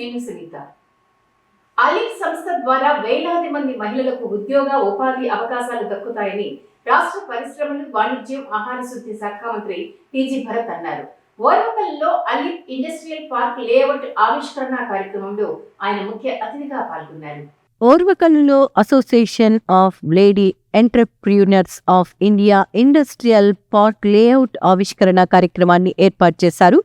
నేను సునీత. అలీప్ సంస్థ ద్వారా వేలాది మంది మహిళలకు ఉద్యోగ ఉపాధి అవకాశాలు దక్కుతాయని రాష్ట్ర పరిశ్రమలు, వాణిజ్యం, ఆహార శుద్ధి శాఖ మంత్రి టీజీ భరత్ అన్నారు. ఓర్వకల్లో అలీప్ ఇండస్ట్రియల్ పార్క్ లేఅవుట్ ఆవిష్కరణ కార్యక్రమంలో ఆయన ముఖ్య అతిథిగా పాల్గొన్నారు. ఓర్వకల్లులో association of lady entrepreneurs of India industrial park layout ఆవిష్కరణ కార్యక్రమాన్ని ఏర్పాటు చేశారు.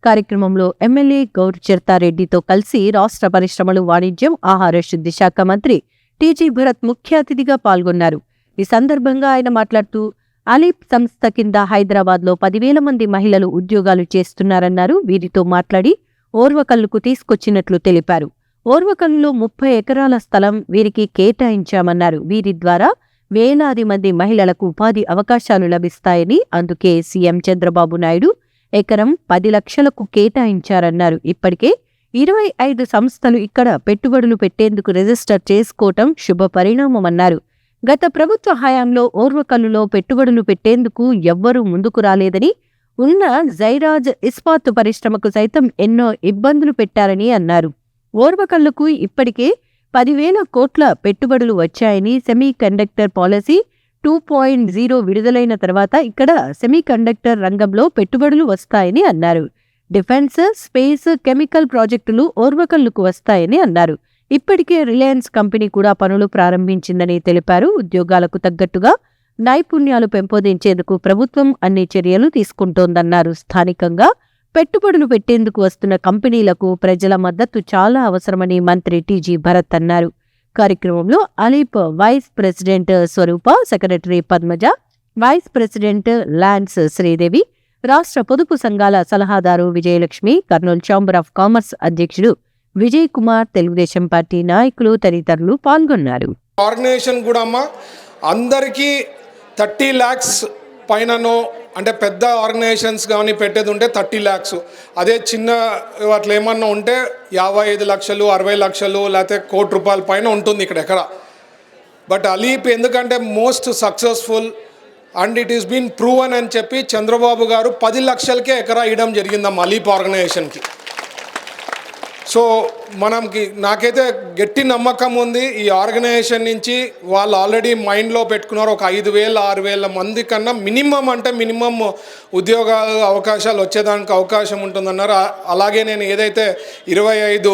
కార్యక్రమంలో ఎమ్మెల్యే గౌర్ చిర్తారెడ్డితో కలిసి రాష్ట్ర పరిశ్రమలు, వాణిజ్యం, ఆహార శుద్ధి శాఖ మంత్రి టీజీ భరత్ ముఖ్య అతిథిగా పాల్గొన్నారు. ఈ సందర్భంగా ఆయన మాట్లాడుతూ అలీప్ సంస్థ కింద హైదరాబాద్లో 10,000 మంది మహిళలు ఉద్యోగాలు చేస్తున్నారన్నారు. వీరితో మాట్లాడి ఓర్వకల్లుకు తీసుకొచ్చినట్లు తెలిపారు. ఓర్వకల్లులో 30 ఎకరాల స్థలం వీరికి కేటాయించామన్నారు. వీరి ద్వారా వేలాది మంది మహిళలకు ఉపాధి అవకాశాలు లభిస్తాయని, అందుకే సీఎం చంద్రబాబు నాయుడు ఎకరం 10 లక్షలకు కేటాయించారన్నారు. ఇప్పటికే 25 సంస్థలు ఇక్కడ పెట్టుబడులు పెట్టేందుకు రిజిస్టర్ చేసుకోవటం శుభ పరిణామమన్నారు. గత ప్రభుత్వ హయాంలో ఓర్వకల్లులో పెట్టుబడులు పెట్టేందుకు ఎవ్వరూ ముందుకు రాలేదని, ఉన్న జైరాజ్ ఇస్పాత్ పరిశ్రమకు సైతం ఎన్నో ఇబ్బందులు పెట్టారని అన్నారు. ఓర్వకల్లుకు ఇప్పటికే 10,000 కోట్ల పెట్టుబడులు వచ్చాయని, సెమీ కండక్టర్ పాలసీ 2.0 విడుదలైన తర్వాత ఇక్కడ సెమీ కండక్టర్ రంగంలో పెట్టుబడులు వస్తాయని అన్నారు. డిఫెన్స్, స్పేస్, కెమికల్ ప్రాజెక్టులు ఓర్వకల్లుకు వస్తాయని అన్నారు. ఇప్పటికే రిలయన్స్ కంపెనీ కూడా పనులు ప్రారంభించిందని తెలిపారు. ఉద్యోగాలకు తగ్గట్టుగా నైపుణ్యాలు పెంపొందించేందుకు ప్రభుత్వం అన్ని చర్యలు తీసుకుంటోందన్నారు. స్థానికంగా పెట్టుబడులు పెట్టేందుకు వస్తున్న కంపెనీలకు ప్రజల మద్దతు చాలా అవసరమని మంత్రి టీజీ భరత్ అన్నారు. కార్యక్రమంలో ALEAP vice president Swarupa, secretary Padmaja, vice president lands Sridevi, రాష్ట్ర పొదుపు సంఘాల సలహాదారు Vijayalakshmi, Kurnool chamber of commerce అధ్యక్షుడు విజయ్ కుమార్, తెలుగుదేశం పార్టీ నాయకులు తదితరులు పాల్గొన్నారు. ఆర్గనైజేషన్ కూడా అమ్మ అందరికీ 30 lakhs పైననో, అంటే పెద్ద ఆర్గనైజేషన్స్ కానీ పెట్టేది ఉంటే 30 lakhs, అదే చిన్న వాటిలో ఏమన్నా ఉంటే 55 లక్షలు, 60 లక్షలు, లేకపోతే ₹1,00,00,000 పైన ఉంటుంది ఇక్కడ ఎక్కడ. బట్ అలీప్ ఎందుకంటే most successful and it is been proven అని చెప్పి చంద్రబాబు గారు 10 లక్షలకే ఎకరా ఇవ్వడం జరిగిందమ్మా అలీప్ ఆర్గనైజేషన్కి. సో నాకైతే గట్టి నమ్మకం ఉంది ఈ ఆర్గనైజేషన్ నుంచి. వాళ్ళు ఆల్రెడీ మైండ్లో పెట్టుకున్నారు ఒక 5,000, 6,000 మంది కన్నా మినిమం ఉద్యోగాల అవకాశాలు వచ్చేదానికి అవకాశం ఉంటుందన్నారు. అలాగే నేను ఏదైతే 25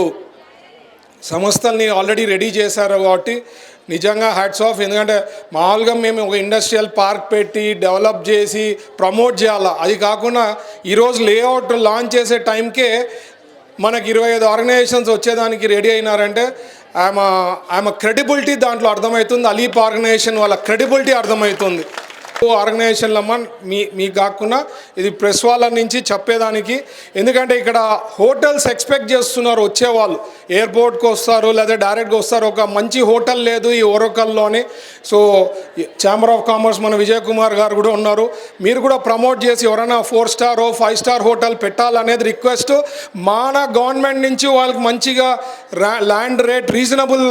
సంస్థల్ని ఆల్రెడీ రెడీ చేశారో కాబట్టి నిజంగా హ్యాట్స్ ఆఫ్. ఎందుకంటే మామూలుగా మేము ఒక ఇండస్ట్రియల్ పార్క్ పెట్టి డెవలప్ చేసి ప్రమోట్ చేయాలా, అది కాకుండా ఈరోజు లేఅవుట్ లాంచ్ చేసే టైంకే మనకి 25 ఆర్గనైజేషన్స్ వచ్చేదానికి రెడీ అయినారంటే ఆమె క్రెడిబిలిటీ దాంట్లో అర్థమవుతుంది. అలీప్ ఆర్గనైజేషన్ వాళ్ళ క్రెడిబిలిటీ అర్థమవుతుంది. ఆర్గనైజేషన్లమ్మ మీకు కాకుండా ఇది ప్రెస్ వాళ్ళ నుంచి చెప్పేదానికి. ఎందుకంటే ఇక్కడ హోటల్స్ ఎక్స్పెక్ట్ చేస్తున్నారు వచ్చేవాళ్ళు, ఎయిర్పోర్ట్కి వస్తారు లేదా డైరెక్ట్గా వస్తారు. ఒక మంచి హోటల్ లేదు ఈ ఓర్వకల్లోని. సో ఛాంబర్ ఆఫ్ కామర్స్ మన విజయ్ కుమార్ గారు కూడా ఉన్నారు. మీరు కూడా ప్రమోట్ చేసి ఎవరైనా 4 star, 5 star హోటల్ పెట్టాలనేది రిక్వెస్ట్. మన గవర్నమెంట్ నుంచి వాళ్ళకి మంచిగా ల్యాండ్ రేట్, రీజనబుల్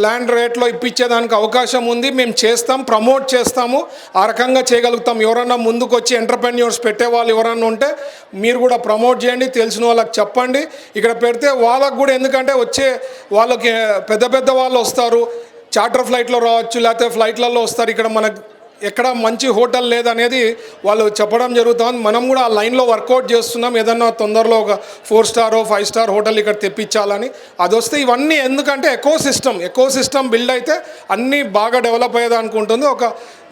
ల్యాండ్ రేట్లో ఇప్పించేదానికి అవకాశం ఉంది. మేము చేస్తాం, ప్రమోట్ చేస్తాము, ఆ రకంగా చేయగలుగుతాం. ఎవరన్నా ముందుకు వచ్చి ఎంటర్ప్రెన్యూర్స్ పెట్టేవాళ్ళు ఎవరన్నా ఉంటే మీరు కూడా ప్రమోట్ చేయండి, తెలిసిన వాళ్ళకి చెప్పండి. ఇక్కడ పెడితే వాళ్ళకు కూడా, ఎందుకంటే వచ్చే వాళ్ళకి పెద్ద వాళ్ళు వస్తారు, చార్టర్ ఫ్లైట్లో రావచ్చు, లేకపోతే ఫ్లైట్లలో వస్తారు. ఇక్కడ మనకు ఎక్కడ మంచి హోటల్ లేదనేది వాళ్ళు చెప్పడం జరుగుతుంది. మనం కూడా ఆ లైన్లో వర్కౌట్ చేస్తున్నాం. ఏదన్నా తొందరలో ఒక 4 star, 5 star హోటల్ ఇక్కడ తెప్పించాలని. అది వస్తే ఇవన్నీ ఎందుకంటే ఎకో సిస్టమ్ బిల్డ్ అయితే అన్నీ బాగా డెవలప్ అయ్యేదానికి ఉంటుంది. ఒక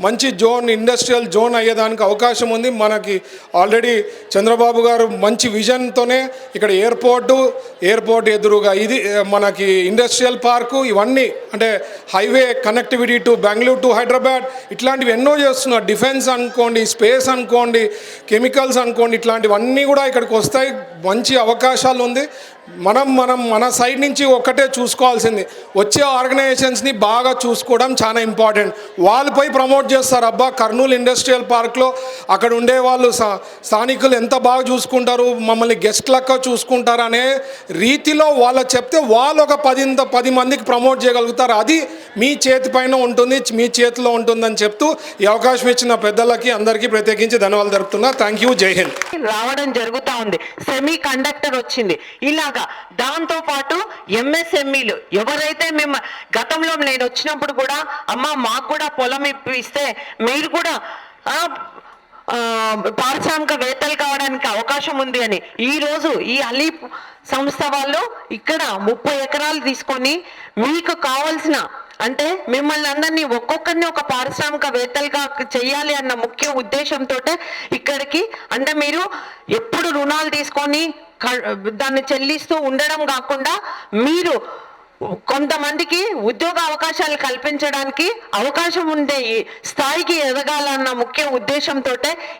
మంచి జోన్, ఇండస్ట్రియల్ జోన్ అయ్యేదానికి అవకాశం ఉంది. మనకి ఆల్రెడీ చంద్రబాబు గారు మంచి విజన్తోనే ఇక్కడ ఎయిర్పోర్ట్ ఎదురుగా ఇది మనకి ఇండస్ట్రియల్ పార్కు, ఇవన్నీ అంటే highway connectivity to Bengaluru to Hyderabad, ఇట్లాంటివి ఎన్నో చేస్తున్నారు. డిఫెన్స్ అనుకోండి, స్పేస్ అనుకోండి, కెమికల్స్ అనుకోండి, ఇట్లాంటివన్నీ కూడా ఇక్కడికి వస్తాయి. మంచి అవకాశాలు ఉంది. మన సైడ్ నుంచి ఒక్కటే చూసుకోవాల్సింది, వచ్చే ఆర్గనైజేషన్స్ని బాగా చూసుకోవడం చాలా ఇంపార్టెంట్. వాళ్ళపై ప్రమోట్ చేస్తారు. అబ్బా కర్నూలు ఇండస్ట్రియల్ పార్క్లో అక్కడ ఉండే వాళ్ళు స్థానికులు ఎంత బాగా చూసుకుంటారు, మమ్మల్ని గెస్ట్ లెక్క చూసుకుంటారు అనే రీతిలో వాళ్ళు చెప్తే వాళ్ళు ఒక 10 మందికి ప్రమోట్ చేయగలుగుతారు. అది మీ చేతి పైన ఉంటుంది, మీ చేతిలో ఉంటుందని చెప్తూ ఈ అవకాశం ఇచ్చిన పెద్దలకి అందరికీ ప్రత్యేకించి ధన్యవాదాలు జరుపుతున్నా. Thank you. జై హింద్. రావడం జరుగుతూ ఉంది. సెమీ కండక్టర్ వచ్చింది. ఇలాగా దాంతో పాటు ఎంఎస్ఎంఈలు ఎవరైతే మేము గతంలో నేను వచ్చినప్పుడు కూడా అమ్మ మాకు కూడా పొలం ఇప్పిస్తే మీరు కూడా పారిశ్రామికవేత్తలు కావడానికి అవకాశం ఉంది అని ఈ రోజు ఈ అలీ సంస్థ వాళ్ళు ఇక్కడ 30 ఎకరాలు తీసుకొని మీకు కావాల్సిన అంటే మిమ్మల్ని అందరినీ ఒక్కొక్కరిని ఒక పారిశ్రామికవేత్తలుగా చేయాలి అన్న ముఖ్య ఉద్దేశంతో ఇక్కడికి అంటే మీరు ఎప్పుడు రుణాలు తీసుకొని దాన్ని చెల్లిస్తూ ఉండడం కాకుండా మీరు కొంతమందికి ఉద్యోగ అవకాశాలు కల్పించడానికి అవకాశం ఉండే ఈ స్థాయికి ఎదగాలన్న ముఖ్య ఉద్దేశంతో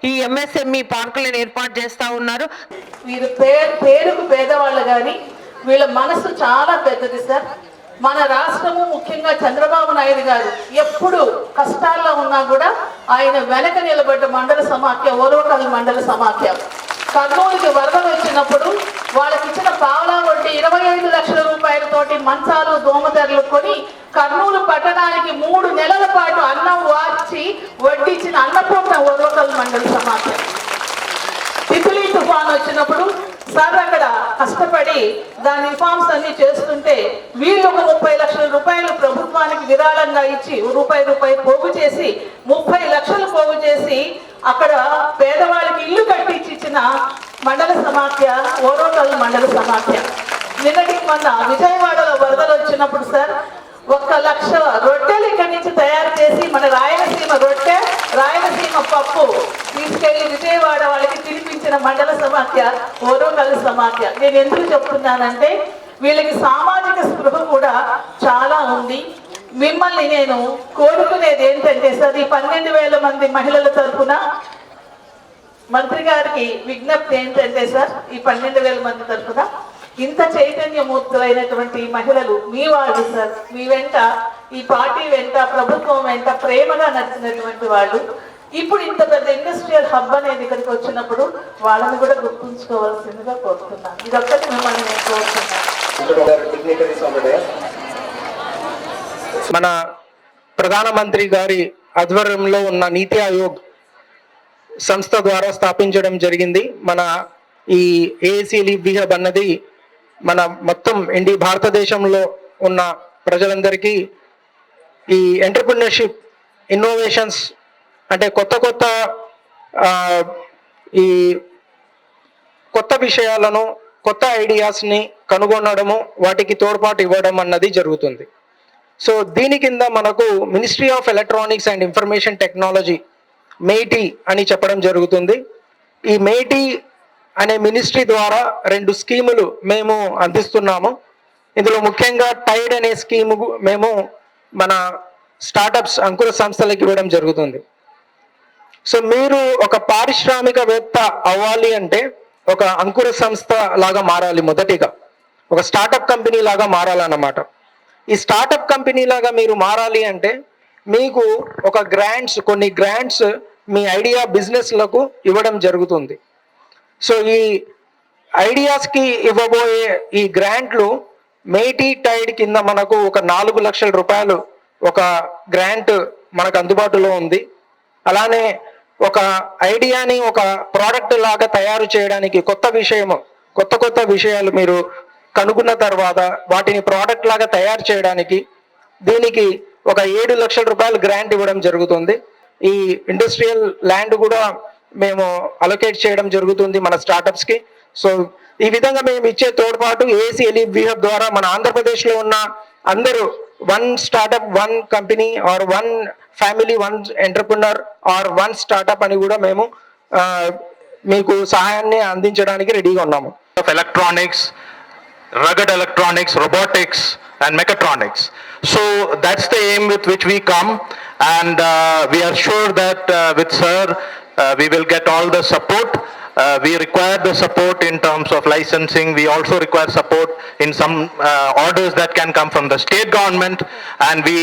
ఈ ఎంఎస్ఎంఈ పార్కులను ఏర్పాటు చేస్తూ ఉన్నారు. వీరు పేరుకు పేదవాళ్ళు కానీ వీళ్ళ మనసు చాలా పెద్దది సార్. మన రాష్ట్రము ముఖ్యంగా చంద్రబాబు నాయుడు గారు ఎప్పుడు కష్టాల్లో ఉన్నా కూడా ఆయన వెనక నిలబడ్డ మండల సమాఖ్య ఓరోకల్ మండల సమాఖ్య. కర్నూలుకి వరదలు వచ్చినప్పుడు వాళ్ళకి ఇచ్చిన పావలా వడ్డీ 25 లక్షల రూపాయలతోటి మంచాలు దోమతెరలు కొని కర్నూలు పట్టణానికి 3 నెలల పాటు అన్నం వార్చి వడ్డించిన అన్నపూర్ణ ఓరోకల్ మండల సమాఖ్య. తిత్లీ తుఫాన్ వచ్చినప్పుడు సార్ అక్కడ కష్టపడి దాని రిఫార్మ్స్ అన్ని చేస్తుంటే వీళ్ళు ఒక 30 లక్షల రూపాయలు ప్రభుత్వానికి విరాళంగా ఇచ్చి రూపాయి పోగు చేసి 30 లక్షలు పోగు చేసి అక్కడ పేదవాళ్ళకి ఇల్లు కట్టించి ఇచ్చిన మండల సమాఖ్య ఓరోకల్ మండల సమాఖ్య. నిన్నటికి మొన్న విజయవాడలో వరదలు వచ్చినప్పుడు సార్ 1 లక్ష రొట్టెలు ఇక్కడి నుంచి తయారు చేసి మన రాయలసీమ రొట్టె రాయలసీమ పప్పు తీసుకెళ్లి విజయవాడ వాళ్ళకి తినిపించిన మండల సమాఖ్య ఓరోకల్ సమాఖ్య. నేను ఎందుకు చెప్తున్నానంటే వీళ్ళకి సామాజిక స్పృహ కూడా చాలా ఉంది. మిమ్మల్ని నేను కోరుకునేది ఏంటంటే సార్ ఈ 12,000 మంది మహిళల తరఫున మంత్రి గారికి విజ్ఞప్తి ఏంటంటే సార్ ఈ 12,000 మంది తరఫున ఇంత చైతన్యమూర్తులైనటువంటి మహిళలు మీ వాళ్ళు సార్. మీ వెంట ఈ పార్టీ వెంట ప్రభుత్వం వెంట ప్రేమగా నడిచినటువంటి వాళ్ళు ఇప్పుడు ఇంత పెద్ద ఇండస్ట్రియల్ హబ్ అనేది ఇక్కడికి వచ్చినప్పుడు వాళ్ళని కూడా గుర్తుంచుకోవాల్సిందిగా కోరుతున్నాను. ఇదొక్కటి మిమ్మల్ని నేను కోరుతున్నాను. మన ప్రధానమంత్రి గారి ఆధ్వర్యంలో ఉన్న నీతి ఆయోగ్ సంస్థ ద్వారా స్థాపించడం జరిగింది. మన ఈ ఏఏసీ లీవ్ హబ్ అన్నది మన మొత్తం భారతదేశంలో ఉన్న ప్రజలందరికీ ఈ ఎంటర్‌ప్రెన్యూర్‌షిప్ ఇన్నోవేషన్స్ అంటే ఈ కొత్త విషయాలను కొత్త ఐడియాస్ని కనుగొనడము వాటికి తోడ్పాటు ఇవ్వడం అన్నది జరుగుతుంది. సో దీని కింద మనకు ministry of electronics and information technology MeitY అని చెప్పడం జరుగుతుంది. ఈ మేటీ అనే మినిస్ట్రీ ద్వారా 2 స్కీములు మేము అందిస్తున్నాము. ఇందులో ముఖ్యంగా టైడ్ అనే స్కీము మేము మన స్టార్టప్స్ అంకుర సంస్థలకు ఇవ్వడం జరుగుతుంది. సో మీరు ఒక పారిశ్రామికవేత్త అవ్వాలి అంటే ఒక అంకుర సంస్థ లాగా మారాలి. మొదటిగా ఒక స్టార్టప్ కంపెనీ లాగా మారాలన్నమాట. ఈ స్టార్టప్ కంపెనీ లాగా మీరు మారాలి అంటే మీకు ఒక కొన్ని గ్రాంట్స్ మీ ఐడియా బిజినెస్లకు ఇవ్వడం జరుగుతుంది. సో ఈ ఐడియాస్కి ఇవ్వబోయే ఈ గ్రాంట్లు మేటీ టైడ్ కింద మనకు ఒక 4 లక్షల రూపాయలు ఒక గ్రాంట్ మనకు అందుబాటులో ఉంది. అలానే ఒక ఐడియాని ఒక ప్రోడక్ట్ లాగా తయారు చేయడానికి కొత్త విషయాలు మీరు కనుగొన్న తర్వాత వాటిని ప్రోడక్ట్ లాగా తయారు చేయడానికి దీనికి ఒక 7 లక్షల రూపాయలు గ్రాంట్ ఇవ్వడం జరుగుతుంది. ఈ ఇండస్ట్రియల్ ల్యాండ్ కూడా మేము అలొకేట్ చేయడం జరుగుతుంది మన స్టార్టప్స్కి. సో ఈ విధంగా మేము ఇచ్చే తోడ్పాటు ఏఏసీ లీవ్ హబ్ ద్వారా మన ఆంధ్రప్రదేశ్లో ఉన్న అందరూ 1 startup 1 company or 1 family 1 entrepreneur or 1 startup అని కూడా మేము మీకు సహాయాన్ని అందించడానికి రెడీగా ఉన్నాము. Electronics, rugged electronics, robotics and mechatronics. So that's the aim with which we come, and we are sure that with sir we will get all the support. We require the support in terms of licensing. We also require support in some orders that can come from the state government, and we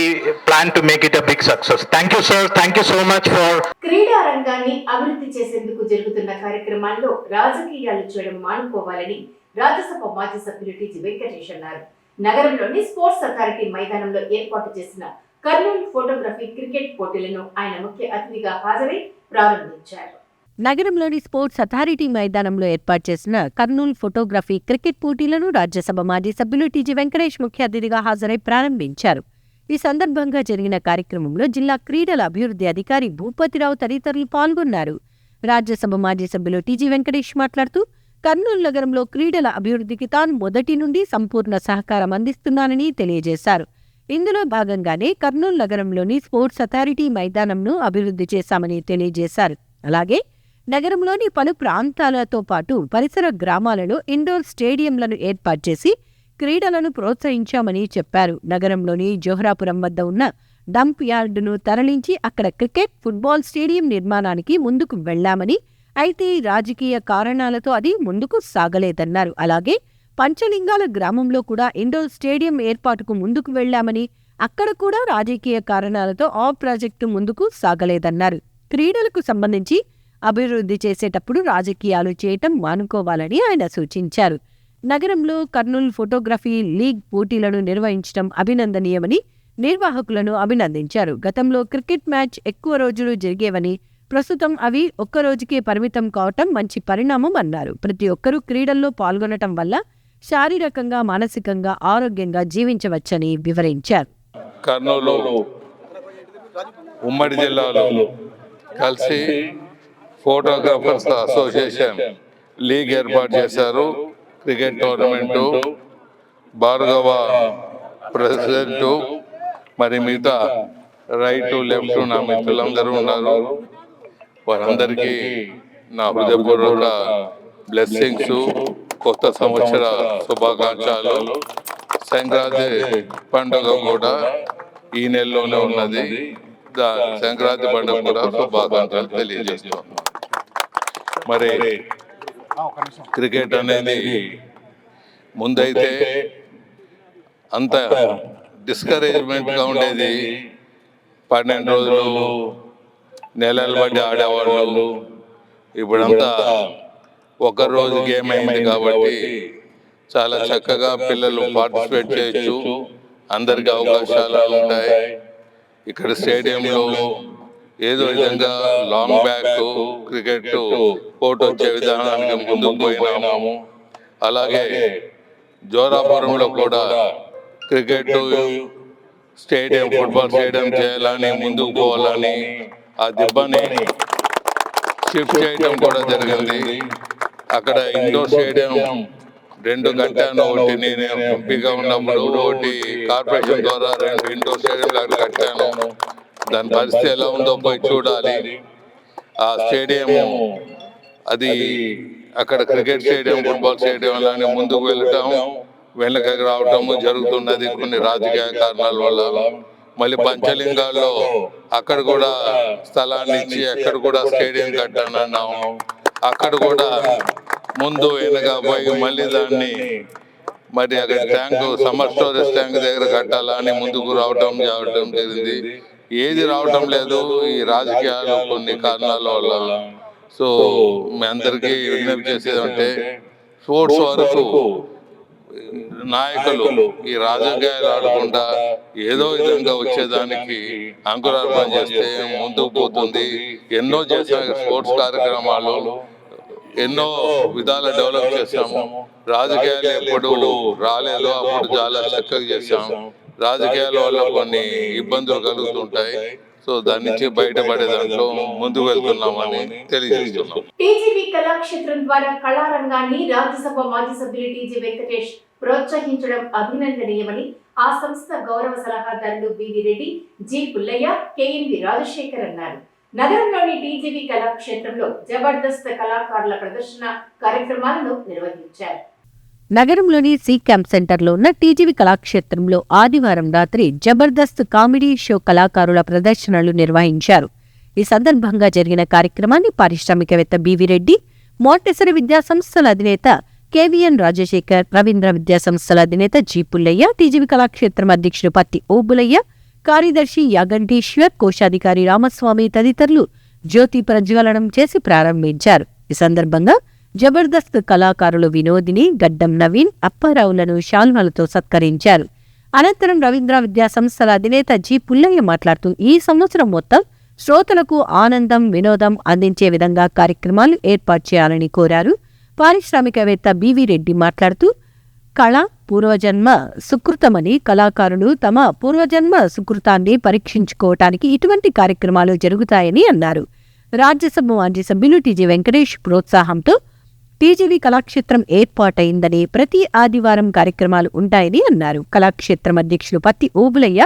plan to make it a big success. Thank you sir, thank you so much for. క్రీడా రంగాన్ని అభివృద్ధి చేసేందుకు జరుగుతున్న కార్యక్రమాల్లో రాజకీయాలు చేయడం మానుకోవాలని రాజ్యసభ మాజీ సభ్యులు టీజీ వెంకటేష్ అన్నారు. నగరంలోని స్పోర్ట్స్ అథారిటీ మైదానంలో ఏర్పాటు చేసిన కర్నూలు ఫోటోగ్రఫీ క్రికెట్ పోటీలను ఆయన ముఖ్య అతిథిగా హాజరై ప్రారంభించారు. నగరంలోని స్పోర్ట్స్ అథారిటీ మైదానంలో ఏర్పాటు చేసిన కర్నూలు ఫోటోగ్రఫీ క్రికెట్ పోటీలను రాజ్యసభ మాజీ సభ్యులు టీజీ వెంకటేష్ ముఖ్య అతిథిగా హాజరై ప్రారంభించారు. ఈ సందర్భంగా జరిగిన కార్యక్రమంలో జిల్లా క్రీడల అభివృద్ధి అధికారి భూపతిరావు తదితరులు పాల్గొన్నారు. రాజ్యసభ మాజీ సభ్యులు టీజీ వెంకటేష్ మాట్లాడుతూ కర్నూలు నగరంలో క్రీడల అభివృద్ధికి తాను మొదటి నుండి సంపూర్ణ సహకారం అందిస్తున్నానని తెలియజేశారు. ఇందులో భాగంగానే కర్నూలు నగరంలోని స్పోర్ట్స్ అథారిటీ మైదానంను అభివృద్ధి చేశామని తెలియజేశారు. అలాగే నగరంలోని పలు ప్రాంతాలతో పాటు పరిసర గ్రామాలలో ఇండోర్ స్టేడియంలను ఏర్పాటు చేసి క్రీడలను ప్రోత్సహించామని చెప్పారు. నగరంలోని జోహరాపురం వద్ద ఉన్న డంప్ యార్డును తరలించి అక్కడ క్రికెట్, ఫుట్బాల్ స్టేడియం నిర్మాణానికి ముందుకు వెళ్లామని, అయితే రాజకీయ కారణాలతో అది ముందుకు సాగలేదన్నారు. అలాగే పంచలింగాల గ్రామంలో కూడా ఇండోర్ స్టేడియం ఏర్పాటుకు ముందుకు వెళ్లామని, అక్కడ కూడా రాజకీయ కారణాలతో ఆ ప్రాజెక్టు ముందుకు సాగలేదన్నారు. క్రీడలకు సంబంధించి అభివృద్ధి చేసేటప్పుడు రాజకీయాలు చేయటం మానుకోవాలని ఆయన సూచించారు. నగరంలో కర్నూలు ఫోటోగ్రఫీ లీగ్ పోటీలను నిర్వహించడం అభినందనీయమని నిర్వాహకులను అభినందించారు. గతంలో క్రికెట్ మ్యాచ్ ఎక్కువ రోజులు జరిగేవని, ప్రస్తుతం అవి ఒక్క రోజుకే పరిమితం కావటం మంచి పరిణామం అన్నారు. ప్రతి ఒక్కరూ క్రీడల్లో పాల్గొనటం వల్ల శారీరకంగా, మానసికంగా ఆరోగ్యంగా జీవించవచ్చని వివరించారు. కర్నూలు ఉమ్మడి జిల్లాలో కలిసి ఫోటోగ్రాఫర్స్ అసోసియేషన్ లీగ్ ఏర్పాటు చేశారు. క్రికెట్ టోర్నమెంటు, భార్గవ ప్రెసిడెంటు, మరి మిగతా రైట్ లెఫ్ట్ నా మిత్రులందరూ ఉన్నారు. వారందరికీ నా హృదయపూర్వక బ్లెస్సింగ్స్, కొత్త సంవత్సర శుభాకాంక్షలు. సంక్రాంతి పండుగ కూడా ఈ నెలలోనే ఉన్నది. సంక్రాంతి పండుగ కూడా శుభాకాంక్షలు తెలియజేస్తున్నాను. మరి క్రికెట్ అనేది ముందైతే అంత డిస్కరేజ్మెంట్గా ఉండేది. 12 రోజులు, నెలల బట్టి ఆడేవాళ్ళు. ఇప్పుడంతా ఒకరోజు గేమ్ అయింది కాబట్టి చాలా చక్కగా పిల్లలు పార్టిసిపేట్ చేయొచ్చు. అందరికీ అవకాశాలు ఉంటాయి. ఇక్కడ స్టేడియంలో ఏదో విధంగా లాంగ్ బ్యాక్ క్రికెట్ కోర్టు వచ్చే విధానానికి ముందుకు పోయినాము. అలాగే జోరాపురంలో కూడా క్రికెట్ స్టేడియం, ఫుట్బాల్ స్టేడియం చేయాలని, ముందుకు పోవాలని ఆ దిబ్బని షిఫ్ట్ చేయడం కూడా జరిగింది. అక్కడ ఇండోర్ స్టేడియం 2 కట్టాను. ఒకటి నేను ఎంపీగా ఉన్నప్పుడు, ఒకటి కార్పొరేషన్ ద్వారా 2 ఇండోర్ స్టేడియంలు అక్కడ కట్టాను. దాని పరిస్థితి ఎలా ఉందో పోయి చూడాలి. ఆ స్టేడియం అది అక్కడ క్రికెట్ స్టేడియం, ఫుట్బాల్ స్టేడియం అలానే ముందుకు వెళ్ళటం, వెనకకి రావటము జరుగుతున్నది కొన్ని రాజకీయ కారణాల వల్ల. మళ్ళీ పంచలింగాల్లో అక్కడ కూడా స్థలాన్ని ఇచ్చి అక్కడ కూడా స్టేడియం కట్టానన్నాము. అక్కడ కూడా ముందు వెనక పోయి మళ్ళీ దాన్ని మరి అక్కడ ట్యాంకు, సమ్మర్ స్టోరేజ్ ట్యాంక్ దగ్గర కట్టాలని ముందుకు రావటం జరిగింది. ఏది రావటం లేదు ఈ రాజకీయాలు కొన్ని కారణాల వల్ల. సో మీ అందరికీ విజ్ఞప్తి చేసేదంటే స్పోర్ట్స్ వరకు నాయకులు ఈ రాజకీయాలు ఆడకుండా ఏదో విధంగా వచ్చేదానికి అంకురార్పణ చేస్తే ముందుకు పోతుంది. ఎన్నో చేసిన స్పోర్ట్స్ కార్యక్రమాలు ఎన్నో విధాల డెవలప్ చేశాము. రాజకీయాలు ఎప్పుడు రాలేదో అప్పుడు చాలా చక్కగా చేశాము. రాజకీయాల వల్ల కొన్ని ఇబ్బందులు కలుగుతుంటాయి. సో దాని నుంచి బయటపడే దాంట్లో ముందుకు వెళ్తున్నామని తెలియజేస్తున్నాం. టీజీవీ కళాక్షేత్రం ద్వారా కళారంగాన్ని రాజ్యసభ మాజీ సభ్యులు టీజీ వెంకటేష్ ప్రోత్సహించడం అభినందనీయమని ఆ సంస్థ గౌరవ సలహాదారులు B V Reddy, G Pullaiah, K N V Rajasekhar అన్నారు. నగరంలోని టీజీవీ కళాక్షేత్రంలో జబర్దస్త్ కళాకారుల ప్రదర్శన కార్యక్రమాలను నిర్వహించారు. నగరంలోని సి క్యాంప్ సెంటర్లో ఉన్న టీజీవీ కళాక్షేత్రంలో ఆదివారం రాత్రి జబర్దస్త్ కామెడీ షో కళాకారుల ప్రదర్శనలు నిర్వహించారు. ఈ సందర్భంగా జరిగిన కార్యక్రమాన్ని పారిశ్రామికవేత్త బివి రెడ్డి, మోంటెసరీ విద్యా సంస్థల అధినేత కేవీఎన్ రాజశేఖర్, రవీంద్ర విద్యా సంస్థల అధినేత జి పుల్లయ్య, టీజీవీ కళాక్షేత్రం అధ్యక్షుడు పత్తి ఓబులయ్య, కార్యదర్శి యాగంటీశ్వర్, కోశాధికారి రామస్వామి తదితరులు జ్యోతి ప్రజ్వలనం చేసి ప్రారంభించారు. ఈ సందర్భంగా జబర్దస్త్ కళాకారులు వినోదిని, గడ్డం నవీన్, అప్పారావులను శాల్వాలతో సత్కరించారు. అనంతరం రవీంద్ర విద్యా సంస్థల అధినేత జి పుల్లయ్య మాట్లాడుతూ ఈ సంవత్సరం మొత్తం శ్రోతలకు ఆనందం, వినోదం అందించే విధంగా కార్యక్రమాలు ఏర్పాటు చేయాలని కోరారు. పారిశ్రామికవేత్త బివి రెడ్డి మాట్లాడుతూ కళ పూర్వజన్మ సుకృతమని, కళాకారులు తమ పూర్వజన్మ సుకృతాన్ని పరీక్షించుకోవటానికి ఇటువంటి కార్యక్రమాలు జరుగుతాయని అన్నారు. రాజ్యసభ మాజీ సభ్యులు టీజీ వెంకటేష్ ప్రోత్సాహంతో టీజీవీ కళాక్షేత్రం ఏర్పాటైందని, ప్రతి ఆదివారం కార్యక్రమాలు ఉంటాయని అన్నారు. కళాక్షేత్రం అధ్యక్షులు పత్తి ఓబులయ్య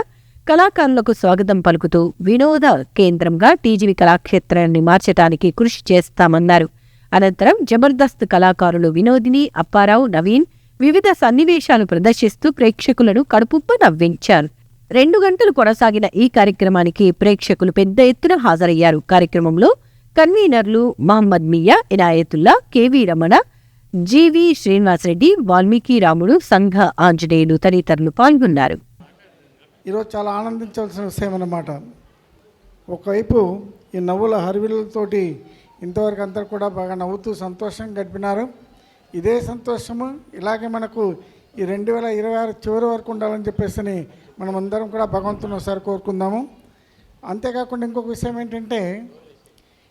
కళాకారులకు స్వాగతం పలుకుతూ వినోద కేంద్రంగా టీజీవీ కళాక్షేత్రాన్ని మార్చడానికి కృషి చేస్తామన్నారు. అనంతరం జబర్దస్త్ కళాకారులు వినోదిని, అప్పారావు, నవీన్ వివిధ సన్నివేశాలు ప్రదర్శిస్తూ ప్రేక్షకులను కడుపుబ్బ నవ్వించారు. 2 గంటలు కొనసాగిన ఈ కార్యక్రమానికి ప్రేక్షకులు పెద్ద ఎత్తున హాజరయ్యారు. కార్యక్రమంలో కన్వీనర్లు మహమ్మద్ మియా, ఇనాయతుల్లా, కెవి రమణ, జీవి శ్రీనివాసరెడ్డి, వాల్మీకి రాముడు, సంఘ ఆంజనేయులు తదితరులు పాల్గొన్నారు. ఈరోజు చాలా ఆనందించాల్సిన విషయం అన్నమాట. ఒకవైపు ఈ నవ్వుల హరివిలతోటి ఇంతవరకు అందరూ కూడా బాగా నవ్వుతూ సంతోషంగా గడిపినారు. ఇదే సంతోషము ఇలాగే మనకు ఈ 2026 చివరి వరకు ఉండాలని చెప్పేసి మనం అందరం కూడా భగవంతుని ఒకసారి కోరుకుందాము. అంతేకాకుండా ఇంకొక విషయం ఏంటంటే,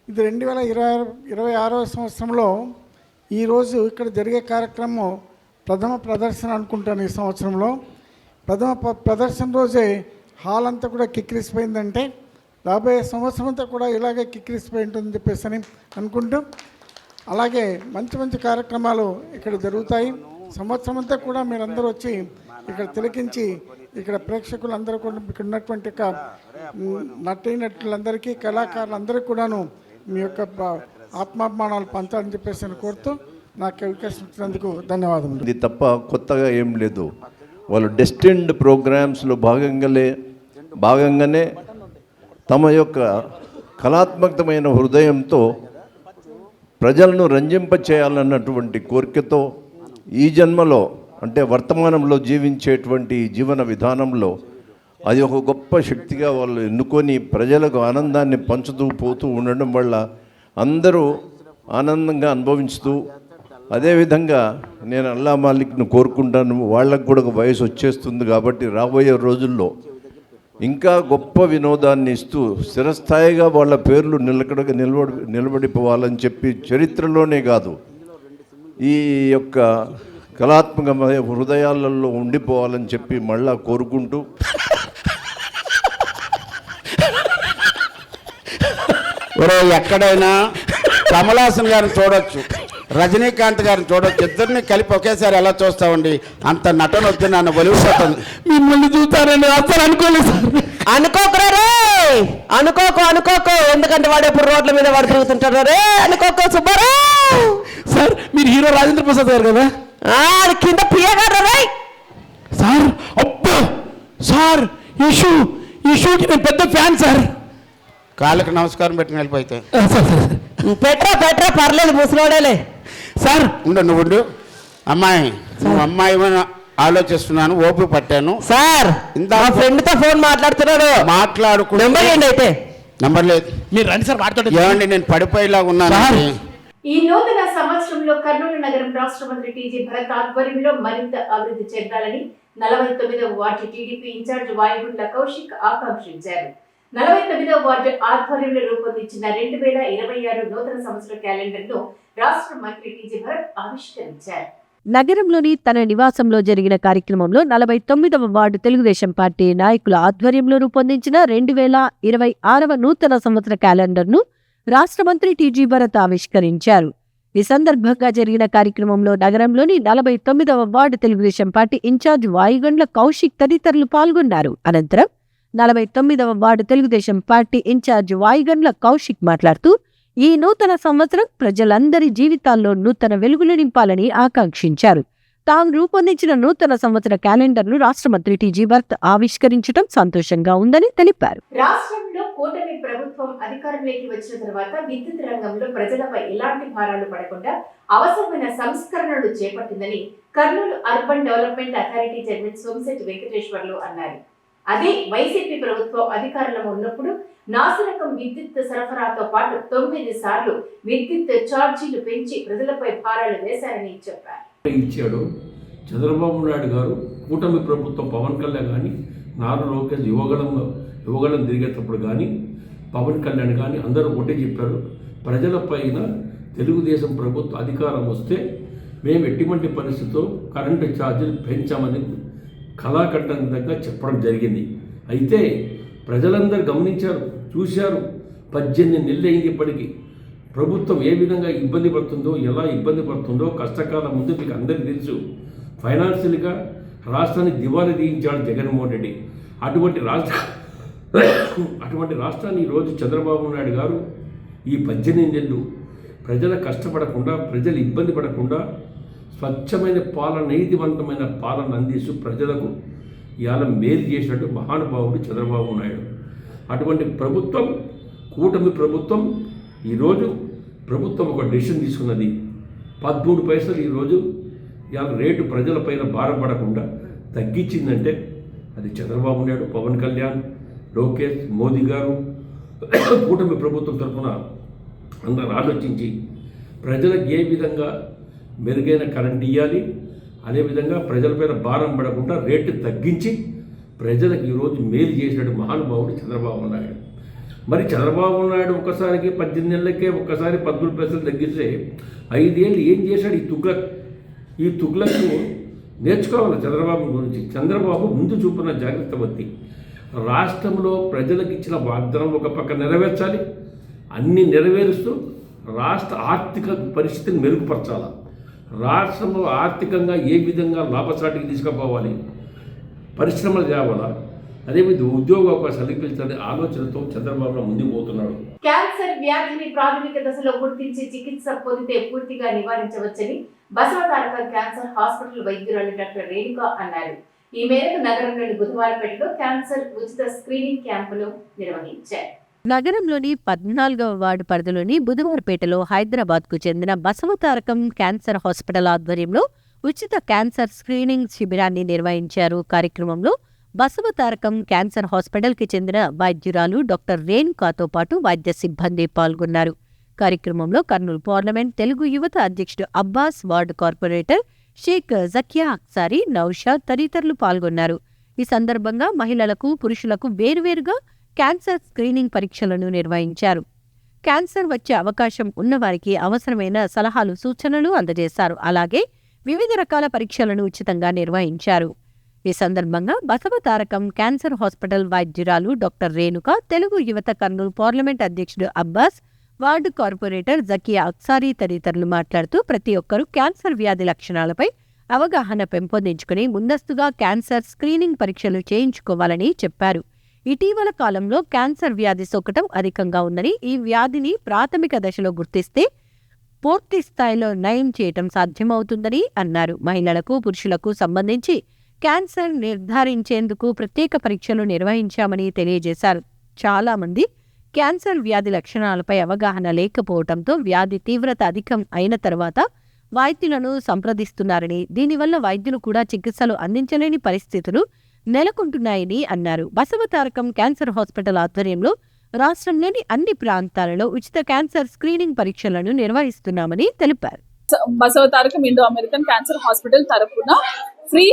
ఇది 2026వ సంవత్సరంలో ఈరోజు ఇక్కడ జరిగే కార్యక్రమం ప్రథమ ప్రదర్శన అనుకుంటాను. ఈ సంవత్సరంలో ప్రథమ ప్రదర్శన రోజే హాల్ అంతా కూడా కిక్కిరిసిపోయిందంటే రాబోయే సంవత్సరం అంతా కూడా ఇలాగే కిక్కిరిసిపోయి ఉంటుందని చెప్పేసి అని అనుకుంటూ, అలాగే మంచి మంచి కార్యక్రమాలు ఇక్కడ జరుగుతాయి. సంవత్సరం అంతా కూడా మీరందరూ వచ్చి ఇక్కడ తిలకించి ఇక్కడ ప్రేక్షకులందరూ కూడా ఇక్కడ ఉన్నటువంటి నటీనటులందరికీ, కళాకారులందరికీ కూడాను మీ యొక్క ఆత్మాభిమానాలు పంచాలని చెప్పేసి అని కోరుతూ నాకు అవకాశం ఇచ్చినందుకు ధన్యవాదములు. ఇది తప్ప కొత్తగా ఏం లేదు. వాళ్ళు డెస్టిన్డ్ ప్రోగ్రామ్స్లో భాగంగానే తమ యొక్క కళాత్మకమైన హృదయంతో ప్రజలను రంజింప చేయాలన్నటువంటి కోరికతో ఈ జన్మలో అంటే వర్తమానంలో జీవించేటువంటి జీవన విధానంలో అది ఒక గొప్ప శక్తిగా వాళ్ళు ఎన్నుకొని ప్రజలకు ఆనందాన్ని పంచుతూ పోతూ ఉండడం వల్ల అందరూ ఆనందంగా అనుభవించుతూ, అదేవిధంగా నేను అల్లా మాలిక్ను కోరుకుంటాను, వాళ్ళకు కూడా ఒక వయసు వచ్చేస్తుంది కాబట్టి రాబోయే రోజుల్లో ఇంకా గొప్ప వినోదాన్ని ఇస్తూ స్థిరస్థాయిగా వాళ్ళ పేర్లు నిలబడిపోవాలని చెప్పి చరిత్రలోనే కాదు ఈ యొక్క కళాత్మక హృదయాలలో ఉండిపోవాలని చెప్పి మళ్ళా కోరుకుంటూ, ఎక్కడైనా కమలాసన్ గారిని చూడొచ్చు, రజనీకాంత్ గారిని చూడొచ్చు, ఇద్దరిని కలిపి ఒకేసారి ఎలా చూస్తామండి? అంత నటన వద్దు, నన్ను ఒలిగిపోతుంది. మిమ్మల్ని చూస్తారని అసలు అనుకోలేదు. అనుకోకురా, అనుకోకు, ఎందుకంటే వాడు ఎప్పుడు రోడ్ల మీద వాడు తిరుగుతుంటారు. రే అనుకోకు సుబ్బారావు. సార్ మీరు హీరో రాజేంద్ర ప్రసాద్ గారు కదా? కింద పియ్యగారు రే సార్. అబ్బా సార్, ఇష్యూకి నేను పెద్ద ఫ్యాన్ సార్. కాళ్ళకి నమస్కారం పెట్టుకుని వెళ్ళిపోతే పెట్రా పర్లేదు, ముసలోడేలే. సార్ నువ్వు అమ్మాయి, నువ్వు అమ్మాయి ఆలోచిస్తున్నాను, ఓపిక పట్టాను సార్. ఇంత ఫ్రెండ్ తో ఫోన్ మాట్లాడుతున్నాడు, నెంబర్ ఏంటి? అయితే నెంబర్ లేదు, మీరు రండి సార్ మాట్లాడండి. ఏమండి నేను పడిపోయేలాగా ఉన్నాను. ఈ నూతన సంవత్సరంలో కర్నూలు నగరం రాష్ట్ర మంత్రి టీజీ భరత్ ఆధ్వర్యంలో మరింత అభివృద్ధి చెందాలని 49వ ward TDP incharge Vayugundla Kaushik ఆకాంక్షించారు. 49వ వార్డు ఆధ్వర్యంలో రూపొందించిన 2026 నూతన సంవత్సర క్యాలెండర్ ను రాష్ట్ర మంత్రి టీజీ భరత్ ఆవిష్కరించారు. నగరంలోని తన నివాసంలో జరిగిన కార్యక్రమంలో 49వ వార్డు తెలుగుదేశం పార్టీ నాయకుల ఆధ్వర్యంలో రూపొందించిన 2026వ నూతన సంవత్సర క్యాలెండర్ను రాష్ట్ర మంత్రి టీజీ భరత్ ఆవిష్కరించారు. ఈ సందర్భంగా జరిగిన కార్యక్రమంలో నగరంలోని 49వ ward Telugu Desam party incharge Vayugandla Kaushik తదితరులు పాల్గొన్నారు. అనంతరం 49వ ward Telugu Desam party incharge Vayugandla Kaushik మాట్లాడుతూ ఈ నూతన సంవత్సరం ప్రజలందరి జీవితాల్లో నూతన వెలుగులు నింపాలని ఆకాంక్షించారు. తాను రూపొందించిన నూతన సంవత్సర క్యాలెండర్ను రాష్ట్ర మంత్రి టీజీ భరత్ ఆవిష్కరించడం సంతోషంగా ఉందని తెలిపారు. రాష్ట్రంలో కూటమి ప్రభుత్వం అధికారంలోకి వచ్చిన తర్వాత విద్యుత్ రంగంలో ప్రజలపై ఎలాంటి భారాలు పడకుండా అవసరమైన సంస్కరణలు చేపట్టిందని Kurnool urban development authority chairman Somisetti Venkateswarlu అన్నారు. అదే వైసీపీ ప్రభుత్వం అధికారంలో ఉన్నప్పుడు నాసిరకం విద్యుత్ సరఫరాతో పాటు 9 సార్లు విద్యుత్ ఛార్జీలు పెంచి ప్రజలపై భారాలు వేశారని చెప్పారు. ఇచ్చాడు చంద్రబాబు నాయుడు గారు కూటమి ప్రభుత్వం పవన్ కళ్యాణ్ కానీ నారా లోకేష్ యువగళం తిరిగేటప్పుడు కానీ పవన్ కళ్యాణ్ కానీ అందరూ ఒకటే చెప్పారు, ప్రజలపైన తెలుగుదేశం ప్రభుత్వం అధికారం వస్తే మేము ఎటువంటి పరిస్థితితో కరెంటు ఛార్జీలు పెంచామని కళాఖండంగా చెప్పడం జరిగింది. అయితే ప్రజలందరూ గమనించారు, చూశారు. 18 నెలలు అయింది ఇప్పటికీ. ప్రభుత్వం ఏ విధంగా ఇబ్బంది పడుతుందో, ఎలా ఇబ్బంది పడుతుందో కష్టకాలం ముందు మీకు అందరికీ తెలుసు. ఫైనాన్షియల్గా రాష్ట్రాన్ని దివాళీ తీయించాడు జగన్మోహన్ రెడ్డి. అటువంటి రాష్ట్రాన్ని ఈరోజు చంద్రబాబు నాయుడు గారు ఈ 18 నెలలు ప్రజల కష్టపడకుండా, ప్రజలు ఇబ్బంది పడకుండా స్వచ్ఛమైన పాలన, నీతివంతమైన పాలన అందిస్తూ ప్రజలకు ఇవాళ మేలు చేసినట్టు మహానుభావుడు చంద్రబాబు నాయుడు. అటువంటి ప్రభుత్వం, కూటమి ప్రభుత్వం ఈరోజు ప్రభుత్వం ఒక డెసిషన్ తీసుకున్నది. 13 పైసలు ఈరోజు ఇవాళ రేటు ప్రజలపైన భారం పడకుండా తగ్గించిందంటే అది చంద్రబాబు నాయుడు, పవన్ కళ్యాణ్, లోకేష్, మోదీ గారు కూటమి ప్రభుత్వం తరఫున అందరూ ఆలోచించి ప్రజలకు ఏ విధంగా మెరుగైన కరెంట్ ఇవ్వాలి, అదేవిధంగా ప్రజలపైన భారం పడకుండా రేటు తగ్గించి ప్రజలకు ఈరోజు మేలు చేసినట్టు మహానుభావుడు చంద్రబాబు నాయుడు. మరి చంద్రబాబు నాయుడు ఒక్కసారికి 18 నెలలకే ఒక్కసారి 13 పైసలు తగ్గిస్తే 5 ఏళ్ళు ఏం చేశాడు ఈ తుగ్లకు నేర్చుకోవాలి చంద్రబాబు గురించి. చంద్రబాబు ముందు చూపున్న జాగ్రత్తవత్తి. రాష్ట్రంలో ప్రజలకు ఇచ్చిన వాగ్దానం ఒక పక్క నెరవేర్చాలి, అన్నీ నెరవేరుస్తూ రాష్ట్ర ఆర్థిక పరిస్థితిని మెరుగుపరచాలి. రాష్ట్రంలో ఆర్థికంగా ఏ విధంగా లాభసాటికి తీసుకుపోవాలి, పరిశ్రమలు తేవాలా, అదేవిధంగా ఉద్యోగ అవకాశాలు కల్పించాలనే ఆలోచనతో చంద్రబాబు ముందుకు పోతున్నాడు. క్యాన్సర్ వ్యాధిని ప్రాథమిక దశలో గుర్తించి చికిత్స పొందితే పూర్తిగా నివారించవచ్చని బసవతారక క్యాన్సర్ హాస్పిటల్ వైద్యురాలు డాక్టర్ రేణుక అన్నారు. ఈ మేరకు నగరంలోని బుధవారపేటలో క్యాన్సర్ ఉచిత స్క్రీనింగ్ క్యాంపును నిర్వహించారు. నగరంలోని 14వ వార్డు పరిధిలోని బుధవారపేటలో హైదరాబాద్కు చెందిన బసవతారకం క్యాన్సర్ హాస్పిటల్ ఆధ్వర్యంలో ఉచిత క్యాన్సర్ స్క్రీనింగ్ శిబిరాన్ని నిర్వహించారు. కార్యక్రమంలో బసవతారకం క్యాన్సర్ హాస్పిటల్కి చెందిన వైద్యురాలు డాక్టర్ రేణుకాతో పాటు వైద్య సిబ్బంది పాల్గొన్నారు. కార్యక్రమంలో కర్నూలు పార్లమెంట్ తెలుగు యువత అధ్యక్షుడు అబ్బాస్, వార్డు కార్పొరేటర్ షేక్ జకియా అక్సారీ, నౌషాద్ తదితరులు పాల్గొన్నారు. ఈ సందర్భంగా మహిళలకు, పురుషులకు వేర్వేరుగా క్యాన్సర్ స్క్రీనింగ్ పరీక్షలను నిర్వహించారు. క్యాన్సర్ వచ్చే అవకాశం ఉన్నవారికి అవసరమైన సలహాలు, సూచనలు అందజేశారు. అలాగే వివిధ రకాల పరీక్షలను ఉచితంగా నిర్వహించారు. ఈ సందర్భంగా బసవతారకం క్యాన్సర్ హాస్పిటల్ వైద్యురాలు డాక్టర్ రేణుక, తెలుగు యువత కర్నూలు పార్లమెంట్ అధ్యక్షుడు అబ్బాస్, వార్డు కార్పొరేటర్ జకియా అక్సారీ తదితరులు మాట్లాడుతూ ప్రతి ఒక్కరూ క్యాన్సర్ వ్యాధి లక్షణాలపై అవగాహన పెంపొందించుకుని ముందస్తుగా క్యాన్సర్ స్క్రీనింగ్ పరీక్షలు చేయించుకోవాలని చెప్పారు. ఇటీవల కాలంలో క్యాన్సర్ వ్యాధి సోకటం అధికంగా ఉందని, ఈ వ్యాధిని ప్రాథమిక దశలో గుర్తిస్తే పూర్తి స్థాయిలో నయం చేయటం సాధ్యమవుతుందని అన్నారు. మహిళలకు, పురుషులకు సంబంధించి క్యాన్సర్ నిర్ధారించేందుకు ప్రత్యేక పరీక్షలు నిర్వహించామని తెలియజేశారు. చాలామంది క్యాన్సర్ వ్యాధి లక్షణాలపై అవగాహన లేకపోవడంతో వ్యాధి తీవ్రత అధికం అయిన తర్వాత వైద్యులను సంప్రదిస్తున్నారని, దీనివల్ల వైద్యులు కూడా చికిత్సలు అందించలేని పరిస్థితులు నెలకొంటున్నాయని అన్నారు. బసవతారకం క్యాన్సర్ హాస్పిటల్ ఆధ్వర్యంలో రాష్ట్రంలోని అన్ని ప్రాంతాలలో ఉచిత క్యాన్సర్ స్క్రీనింగ్ పరీక్షలను నిర్వహిస్తున్నామని తెలిపారు. Basavatarakam Indo American cancer hospital తరఫున ఫ్రీ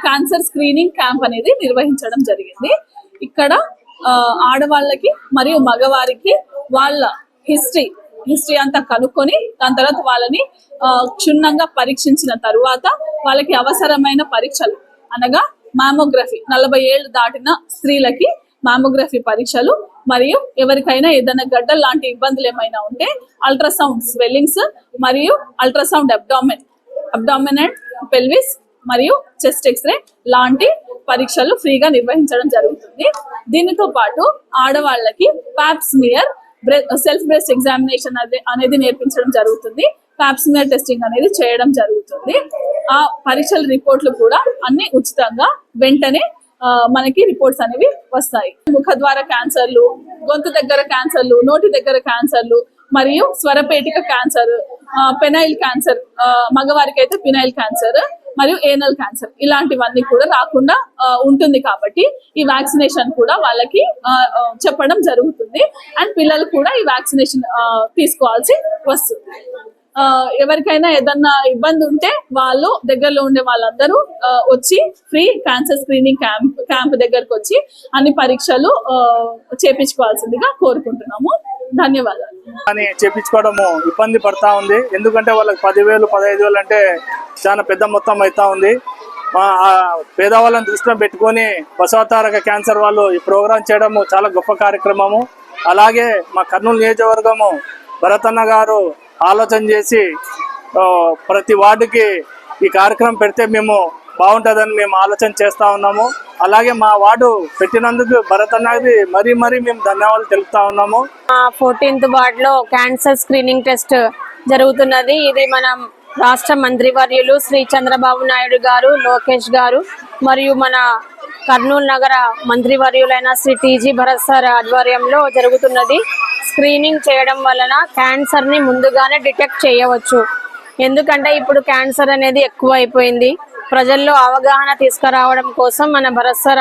క్యాన్సర్ స్క్రీనింగ్ క్యాంప్ అనేది నిర్వహించడం జరిగింది. ఇక్కడ ఆడవాళ్ళకి మరియు మగవారికి వాళ్ళ హిస్టరీ అంతా కనుక్కొని దాని తర్వాత వాళ్ళని క్షుణ్ణంగా పరీక్షించిన తరువాత వాళ్ళకి అవసరమైన పరీక్షలు అనగా మామోగ్రఫీ, 40 ఏళ్ళు దాటిన స్త్రీలకి మామోగ్రఫీ పరీక్షలు, మరియు ఎవరికైనా ఏదైనా గడ్డలు లాంటి ఇబ్బందులు ఏమైనా ఉంటే అల్ట్రాసౌండ్ స్వెల్లింగ్స్ మరియు అల్ట్రాసౌండ్ అబ్డామిన్ అండ్ పెల్విస్ మరియు చెస్ట్ ఎక్స్రే లాంటి పరీక్షలు ఫ్రీగా నిర్వహించడం జరుగుతుంది. దీనితో పాటు ఆడవాళ్ళకి పాప్స్మియర్ సెల్ఫ్ బ్రెస్ట్ ఎగ్జామినేషన్ అనేది నేర్పించడం జరుగుతుంది. పాప్స్మియర్ టెస్టింగ్ అనేది చేయడం జరుగుతుంది. ఆ పరీక్షల రిపోర్ట్లు కూడా అన్ని ఉచితంగా వెంటనే మనకి రిపోర్ట్స్ అనేవి వస్తాయి. ముఖద్వార క్యాన్సర్లు, గొంతు దగ్గర క్యాన్సర్లు, నోటి దగ్గర క్యాన్సర్లు మరియు స్వరపేటిక క్యాన్సర్, పెనైల్ క్యాన్సర్, మగవారికి అయితే పినైల్ క్యాన్సర్ మరియు ఏనల్ క్యాన్సర్ ఇలాంటివన్నీ కూడా రాకుండా ఉంటుంది. కాబట్టి ఈ వ్యాక్సినేషన్ కూడా వాళ్ళకి చెప్పడం జరుగుతుంది. అండ్ పిల్లలు కూడా ఈ వ్యాక్సినేషన్ తీసుకోవాల్సి వస్తుంది. ఎవరికైనా ఏదన్నా ఇబ్బంది ఉంటే వాళ్ళు దగ్గరలో ఉండే వాళ్ళందరూ వచ్చి ఫ్రీ క్యాన్సర్ స్క్రీనింగ్ క్యాంప్ దగ్గరకు వచ్చి అన్ని పరీక్షలు చేపించుకోవాల్సిందిగా కోరుకుంటున్నాము. ధన్యవాదాలు. అని చేపించుకోవడము ఇబ్బంది పడతా ఉంది. ఎందుకంటే వాళ్ళకి 10,000 15,000 అంటే చాలా పెద్ద మొత్తం అవుతా ఉంది. మా పేదవాళ్ళని దృష్టిలో పెట్టుకొని బసవతారక క్యాన్సర్ వాళ్ళు ఈ ప్రోగ్రాం చేయడము చాలా గొప్ప కార్యక్రమము. అలాగే మా కర్నూలు నియోజకవర్గము భరతన్న గారు ఆలోచన చేసి ప్రతి వార్డుకి ఈ కార్యక్రమం పెడితే మేము బాగుంటుందని మేము ఆలోచన చేస్తూ ఉన్నాము. అలాగే మా వార్డు పెట్టినందుకు భరతన్నది మరీ మేము ధన్యవాదాలు తెలుపుతా ఉన్నాము. 14th వార్డులో క్యాన్సర్ స్క్రీనింగ్ టెస్ట్ జరుగుతున్నది. ఇది మనం రాష్ట్ర మంత్రివర్యులు శ్రీ చంద్రబాబు నాయుడు గారు, లోకేష్ గారు మరియు మన కర్నూలు నగర మంత్రివర్యులైన శ్రీ టీజీ భరత్ సార్ ఆధ్వర్యంలో జరుగుతున్నది. స్క్రీనింగ్ చేయడం వలన క్యాన్సర్ని ముందుగానే డిటెక్ట్ చేయవచ్చు. ఎందుకంటే ఇప్పుడు క్యాన్సర్ అనేది ఎక్కువ అయిపోయింది. ప్రజల్లో అవగాహన తీసుకురావడం కోసం మన భరత్ సార్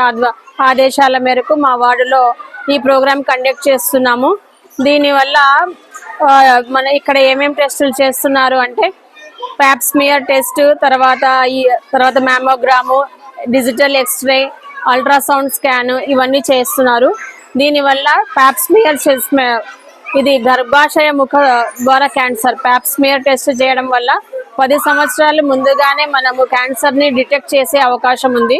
ఆదేశాల మేరకు మా వార్డులో ఈ ప్రోగ్రాం కండక్ట్ చేస్తున్నాము. దీనివల్ల మన ఇక్కడ ఏమేమి టెస్టులు చేస్తున్నారు అంటే ప్యాప్స్మియర్ టెస్ట్, తర్వాత mammogram, digital X ray, ultrasound scan ఇవన్నీ చేస్తున్నారు. దీనివల్ల ప్యాప్స్మియర్ ఇది గర్భాశయ ముఖ ద్వారా క్యాన్సర్ ప్యాప్స్మియర్ టెస్ట్ చేయడం వల్ల 10 సంవత్సరాలు ముందుగానే మనము క్యాన్సర్ని డిటెక్ట్ చేసే అవకాశం ఉంది.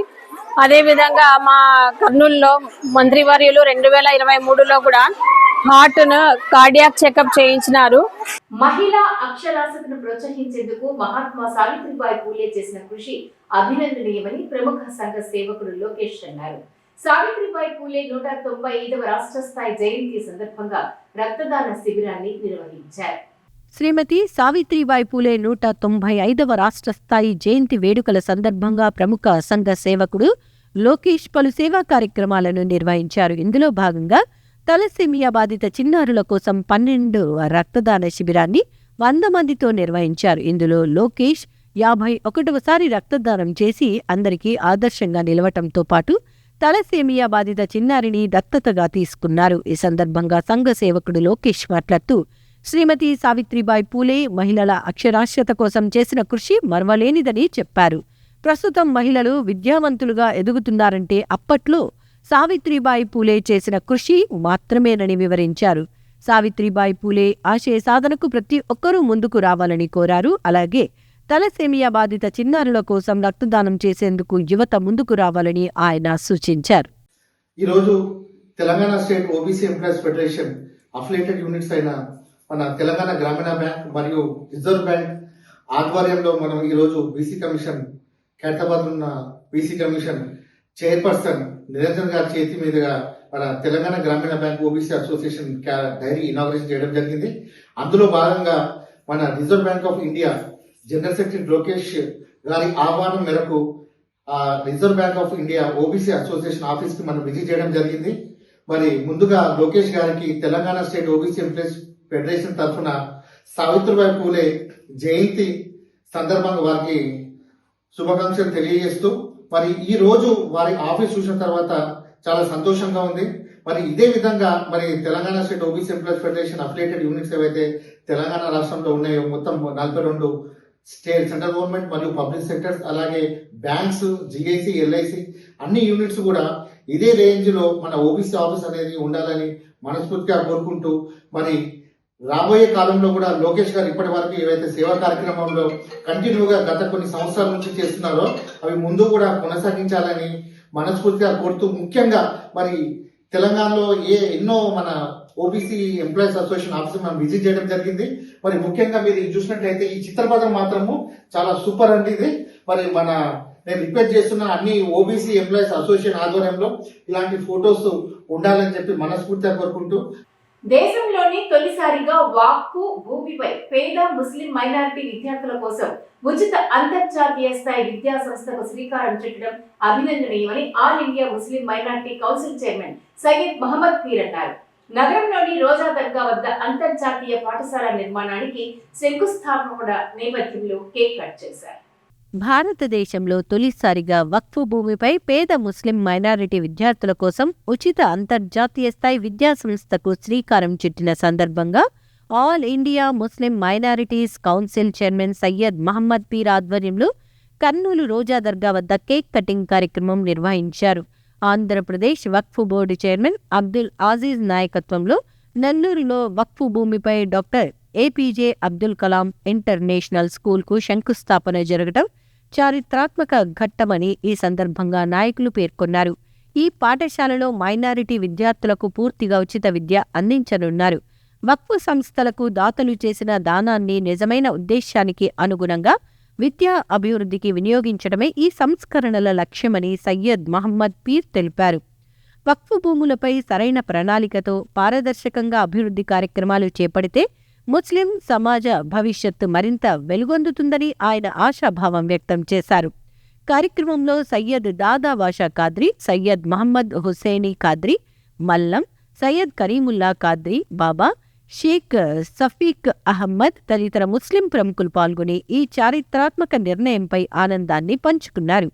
అదేవిధంగా మా కర్నూలులో మంత్రివర్యులు 2023లో కూడా హార్ట్ను కార్డియాక్ చెకప్ చేయించినారు. మహిళా అక్షరాస్యతను ప్రోత్సహించేందుకు మహాత్మా సావిత్రిబాయి పూలే చేసిన కృషి అభినందనీయమని ప్రముఖ సంఘ సేవకుడు లోకేష్ అన్నారు. సావిత్రిబాయి పూలే 195వ రాష్ట్ర స్థాయి జయంతి సందర్భంగా రక్తదాన శిబిరాన్ని నిర్వహించారు. శ్రీమతి సావిత్రిబాయి పూలే 195వ రాష్ట్ర స్థాయి జయంతి వేడుకల సందర్భంగా ప్రముఖ సంఘ సేవకుడు లోకేష్ పలు సేవా కార్యక్రమాలను నిర్వహించారు. ఇందులో భాగంగా తలసేమియా బాధిత చిన్నారుల కోసం 12 రక్తదాన శిబిరాన్ని 100 మందితో నిర్వహించారు. ఇందులో లోకేష్ 51వసారి రక్తదానం చేసి అందరికీ ఆదర్శంగా నిలవటంతో పాటు తలసేమియా బాధిత చిన్నారిని దత్తతగా తీసుకున్నారు. ఈ సందర్భంగా సంఘ సేవకుడు లోకేష్ మాట్లాడుతూ శ్రీమతి సావిత్రిబాయి పూలే మహిళల అక్షరాస్యత కోసం చేసిన కృషి మరవలేనిదని చెప్పారు. ప్రస్తుతం మహిళలు విద్యావంతులుగా ఎదుగుతున్నారంటే అప్పట్లో సావిత్రిబాయి పూలే చేసిన కృషి మాత్రమేనని వివరించారు. సావిత్రిబాయి పూలే ఆశయ సాధనకు ప్రతి ఒక్కరూ ముందుకు రావాలని కోరారు. అలాగే తలసేమియా బాధిత చిన్నారుల కోసం రక్తదానం చేసేందుకు యువత ముందుకు రావాలని ఆయన సూచించారు. ఈరోజు Telangana state OBC employees federation affiliated units అయిన మన తెలంగాణ గ్రామీణ బ్యాంక్ మరియు రిజర్వ్ బ్యాంక్ ఆధ్వర్యంలో మనం ఈరోజు బీసీ కమిషన్ ఖైరతాబాద్ ఉన్న బీసీ కమిషన్ చైర్పర్సన్ నిరంజన్ గారి చేతి మీదుగా మన తెలంగాణ గ్రామీణ bank OBC association dairy inauguration చేయడం జరిగింది. అందులో భాగంగా మన reserve bank of India general secretary Lokesh గారి ఆహ్వానం మేరకు reserve bank of India OBC association office కి మనం విజిట్ చేయడం జరిగింది. మరి ముందుగా లోకేష్ గారికి Telangana state OBC employees federation తరఫున సావిత్రిబాయి పూలే జయంతి సందర్భంగా వారికి శుభాకాంక్షలు తెలియజేస్తూ మరి ఈ రోజు వారి ఆఫీస్ చూసిన తర్వాత చాలా సంతోషంగా ఉంది. మరి ఇదే విధంగా మరి Telangana state OBC employees federation affiliated units ఏవైతే తెలంగాణ రాష్ట్రంలో ఉన్నాయో మొత్తం 42 స్టేట్ సెంట్రల్ గవర్నమెంట్ మరియు పబ్లిక్ సెక్టర్స్ అలాగే బ్యాంక్స్, జిఐసి, ఎల్ఐసి అన్ని యూనిట్స్ కూడా ఇదే రేంజ్ లో మన ఓబీసీ ఆఫీస్ అనేది ఉండాలని మనస్ఫూర్తిగా కోరుకుంటూ మరి రాబోయే కాలంలో కూడా లోకేష్ గారు ఇప్పటి వరకు ఏవైతే సేవా కార్యక్రమంలో కంటిన్యూగా గత కొన్ని సంవత్సరాల నుంచి చేస్తున్నారో అవి ముందు కూడా కొనసాగించాలని మనస్ఫూర్తిగా కోరుతూ ముఖ్యంగా మరి తెలంగాణలో ఎన్నో మన ఓబీసీ ఎంప్లాయీస్ అసోసియేషన్ ఆఫీస్ మనం విజిట్ చేయడం జరిగింది. మరి ముఖ్యంగా మీరు చూసినట్లయితే ఈ చిత్రపటం మాత్రము చాలా సూపర్ అండి. ఇది మరి నేను రిక్వెస్ట్ చేస్తున్న అన్ని ఓబీసీ ఎంప్లాయీస్ అసోసియేషన్ ఆధ్వర్యంలో ఇలాంటి ఫొటోస్ ఉండాలని చెప్పి మనస్ఫూర్తిగా కోరుకుంటూ దేశంలోని తొలిసారిగా వాక్కు భూమిపై పేద ముస్లిం మైనారిటీ విద్యార్థుల కోసం ఉచిత అంతర్జాతీయ స్థాయి విద్యా సంస్థకు శ్రీకారం చుట్టడం అభినందనీయమని all India Muslim minority council chairman Syed Mohammed Peer అన్నారు. నగరంలోని రోజా దర్గా వద్ద అంతర్జాతీయ పాఠశాల నిర్మాణానికి శంకుస్థాపన నేపథ్యంలో కేక్ కట్ చేశారు. భారతదేశంలో తొలిసారిగా వక్ఫ్ భూమిపై పేద ముస్లిం మైనారిటీ విద్యార్థుల కోసం ఉచిత అంతర్జాతీయ స్థాయి విద్యా సంస్థకు శ్రీకారం చుట్టిన సందర్భంగా all India Muslim minorities council chairman Syed Mohammed Peer ఆధ్వర్యంలో కర్నూలు రోజా దర్గా వద్ద కేక్ కటింగ్ కార్యక్రమం నిర్వహించారు. ఆంధ్రప్రదేశ్ వక్ఫ్ బోర్డు చైర్మన్ అబ్దుల్ ఆజీజ్ నాయకత్వంలో నెల్లూరులో వక్ఫ్ భూమిపై doctor A P J Abdul Kalam international స్కూల్కు శంకుస్థాపన జరగడం చారిత్రాత్మక ఘట్టమని ఈ సందర్భంగా నాయకులు పేర్కొన్నారు. ఈ పాఠశాలలో మైనారిటీ విద్యార్థులకు పూర్తిగా ఉచిత విద్య అందించనున్నారు. వక్ఫ్ సంస్థలకు దాతలు చేసిన దానాన్ని నిజమైన ఉద్దేశానికి అనుగుణంగా విద్యా అభివృద్ధికి వినియోగించడమే ఈ సంస్కరణల లక్ష్యమని సయ్యద్ మహమ్మద్ పీర్ తెలిపారు. వక్ఫ్ భూములపై సరైన ప్రణాళికతో పారదర్శకంగా అభివృద్ధి కార్యక్రమాలు చేపడితే ముస్లిం సమాజ భవిష్యత్తు మరింత వెలుగొందుతుందని ఆయన ఆశాభావం వ్యక్తం చేశారు. కార్యక్రమంలో సయ్యద్ దాదా వాషా కాద్రీ, సయ్యద్ మహమ్మద్ హుసేనీ కాద్రీ, మల్లం, సయ్యద్ కరీముల్లా కాద్రీ బాబా, షేక్ సఫీక్ అహ్మద్ తదితర ముస్లిం ప్రముఖులు పాల్గొని ఈ చారిత్రాత్మక నిర్ణయంపై ఆనందాన్ని పంచుకున్నారు.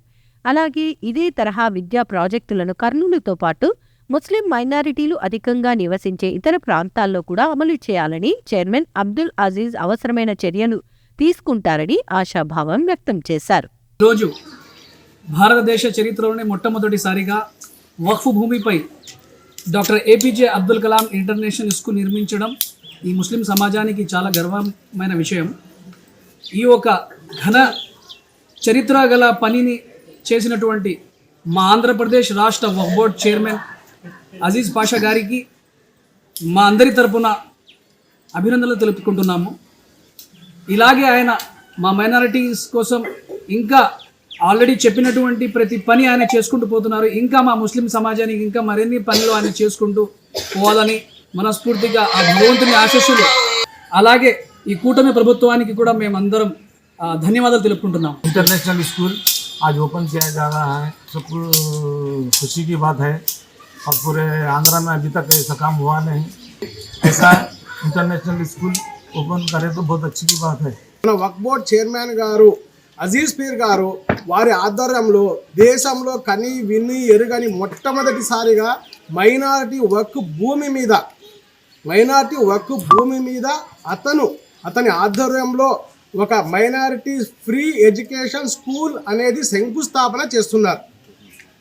అలాగే ఇదే తరహా విద్యా ప్రాజెక్టులను కర్నూలుతో పాటు ముస్లిం మైనారిటీలు అధికంగా నివసించే ఇతర ప్రాంతాల్లో కూడా అమలు చేయాలని చైర్మన్ అబ్దుల్ అజీజ్ అవసరమైన చర్యలు తీసుకుంటారని ఆశాభావం వ్యక్తం చేశారు. ఈరోజు భారతదేశ చరిత్రలోనే మొట్టమొదటిసారిగా వక్ఫ్ భూమిపై doctor A P J Abdul Kalam international school నిర్మించడం ఈ ముస్లిం సమాజానికి చాలా గర్వమైన విషయం. ఈ ఒక ఘన చరిత్ర గల పనిని చేసినటువంటి మా ఆంధ్రప్రదేశ్ రాష్ట్ర వక్ఫ్ బోర్డ్ చైర్మన్ అజీజ్ పాషా గారికి మా అందరి తరపున అభినందనలు తెలుపుకుంటున్నాము. ఇలాగే ఆయన మా మైనారిటీస్ కోసం ఇంకా ఆల్రెడీ చెప్పినటువంటి ప్రతి పని ఆయన చేసుకుంటూ పోతున్నారు. ఇంకా మా ముస్లిం సమాజానికి ఇంకా మరిన్ని పనులు ఆయన చేసుకుంటూ పోవాలని మనస్ఫూర్తిగా ఆ భగవంతుని ఆశీస్సులు, అలాగే ఈ కూటమి ప్రభుత్వానికి కూడా మేమందరం ధన్యవాదాలు తెలుపుకుంటున్నాం. इंटरनेशनल स्कूल आज ओपन किया जा रहा है, तो खुशी की बात है और पूरे आंध्रा में अभी तक ऐसा काम हुआ नहीं. ऐसा इंटरनेशनल स्कूल ओपन करे तो बहुत अच्छी की बात है. వక్ఫ్ బోర్డ్ చైర్మన్ గారు అజీజ్ పీర్ గారు వారి ఆధ్వర్యంలో దేశంలో కని విని ఎరుగని మొట్టమొదటిసారిగా మైనారిటీ వక్ఫ్ భూమి మీద అతని ఆధ్వర్యంలో ఒక మైనారిటీ ఫ్రీ ఎడ్యుకేషన్ స్కూల్ అనేది శంకుస్థాపన చేస్తున్నారు.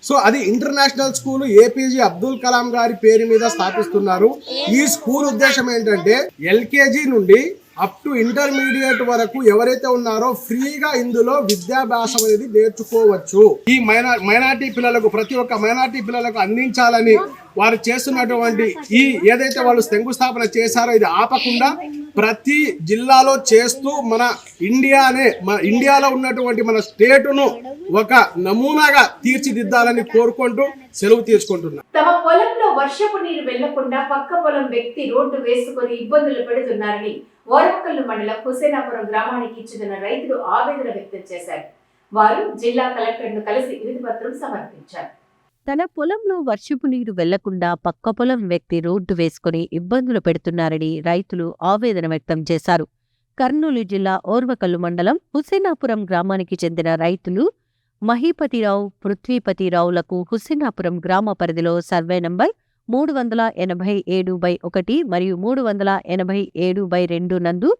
సో అది international school APJ Abdul Kalam గారి పేరు మీద స్థాపిస్తున్నారు. ఈ స్కూల్ ఉద్దేశం ఏంటంటే ఎల్కేజీ నుండి అప్ టు ఇంటర్మీడియట్ వరకు ఎవరైతే ఉన్నారో ఫ్రీగా ఇందులో విద్యాభ్యాసం అనేది నేర్చుకోవచ్చు. ఈ మైనారిటీ పిల్లలకు, ప్రతి ఒక్క మైనారిటీ పిల్లలకు అందించాలని వారు చేస్తున్నటువంటి ఈ ఏదైతే వాళ్ళు శంకుస్థాపన చేశారో ఇది ఆపకుండా ప్రతి జిల్లాలో చేస్తూ మన ఇండియాలో ఉన్నటువంటి మన స్టేటును ఒక నమూనాగా తీర్చిదిద్దాలని కోరుకుంటూ సెలవు తీసుకుంటున్నాను. తమ పొలంలో వర్షపు నీరు వెళ్లకుండా పక్క పొలం వ్యక్తి రోడ్డు వేసుకుని ఇబ్బందులు పెడుతున్నారని ఓర్వకల్లు మండలం హుసేనాపురం గ్రామానికి చెందిన రైతులు ఆవేదన వ్యక్తం చేశారు. వారు జిల్లా కలెక్టర్ను కలిసి వినతిపత్రం సమర్పించారు. తన పొలంలో వర్షపు నీరు వెళ్లకుండా పక్క పొలం వ్యక్తి రోడ్డు వేసుకుని ఇబ్బందులు పెడుతున్నారని రైతులు ఆవేదన వ్యక్తం చేశారు. కర్నూలు జిల్లా ఓర్వకల్లు మండలం హుసేనాపురం గ్రామానికి చెందిన రైతులు మహీపతిరావు, పృథ్వీపతిరావులకు హుసేనాపురం గ్రామ పరిధిలో సర్వే నంబర్ 387/1 మరియు 387/2 నందు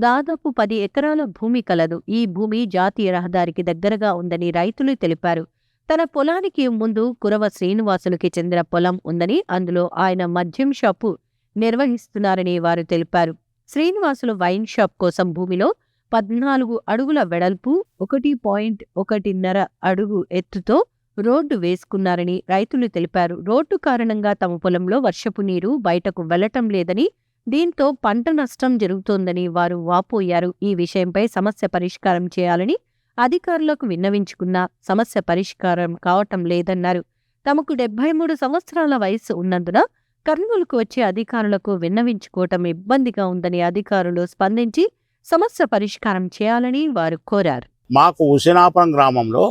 దాదాపు 10 ఎకరాల భూమి కలదు. ఈ భూమి జాతీయ రహదారికి దగ్గరగా ఉందని రైతులు తెలిపారు. తన పొలానికి ముందు కురవ శ్రీనివాసులకి చెందిన పొలం ఉందని, అందులో ఆయన మద్యం షాపు నిర్వహిస్తున్నారని వారు తెలిపారు. శ్రీనివాసులు వైన్ షాప్ కోసం భూమిలో 14 అడుగుల వెడల్పు, 1.1 అడుగు ఎత్తుతో రోడ్డు వేసుకున్నారని రైతులు తెలిపారు. రోడ్డు కారణంగా తమ పొలంలో వర్షపు నీరు బయటకు వెళ్లటం లేదని, దీంతో పంట నష్టం జరుగుతోందని వారు వాపోయారు. ఈ విషయంపై సమస్య పరిష్కారం చేయాలని అధికారులకు విన్నవించుకున్నా సమస్య పరిష్కారం కావటం లేదన్నారు. తమకు 73 సంవత్సరాల వయసు ఉన్నందున కర్నూలుకు వచ్చే అధికారులకు విన్నవించుకోవటం ఇబ్బందిగా ఉందని అధికారులు స్పందించి సమస్య పరిష్కారం చేయాలని వారు కోరారు. మాకు హుసేనాపురం గ్రామంలో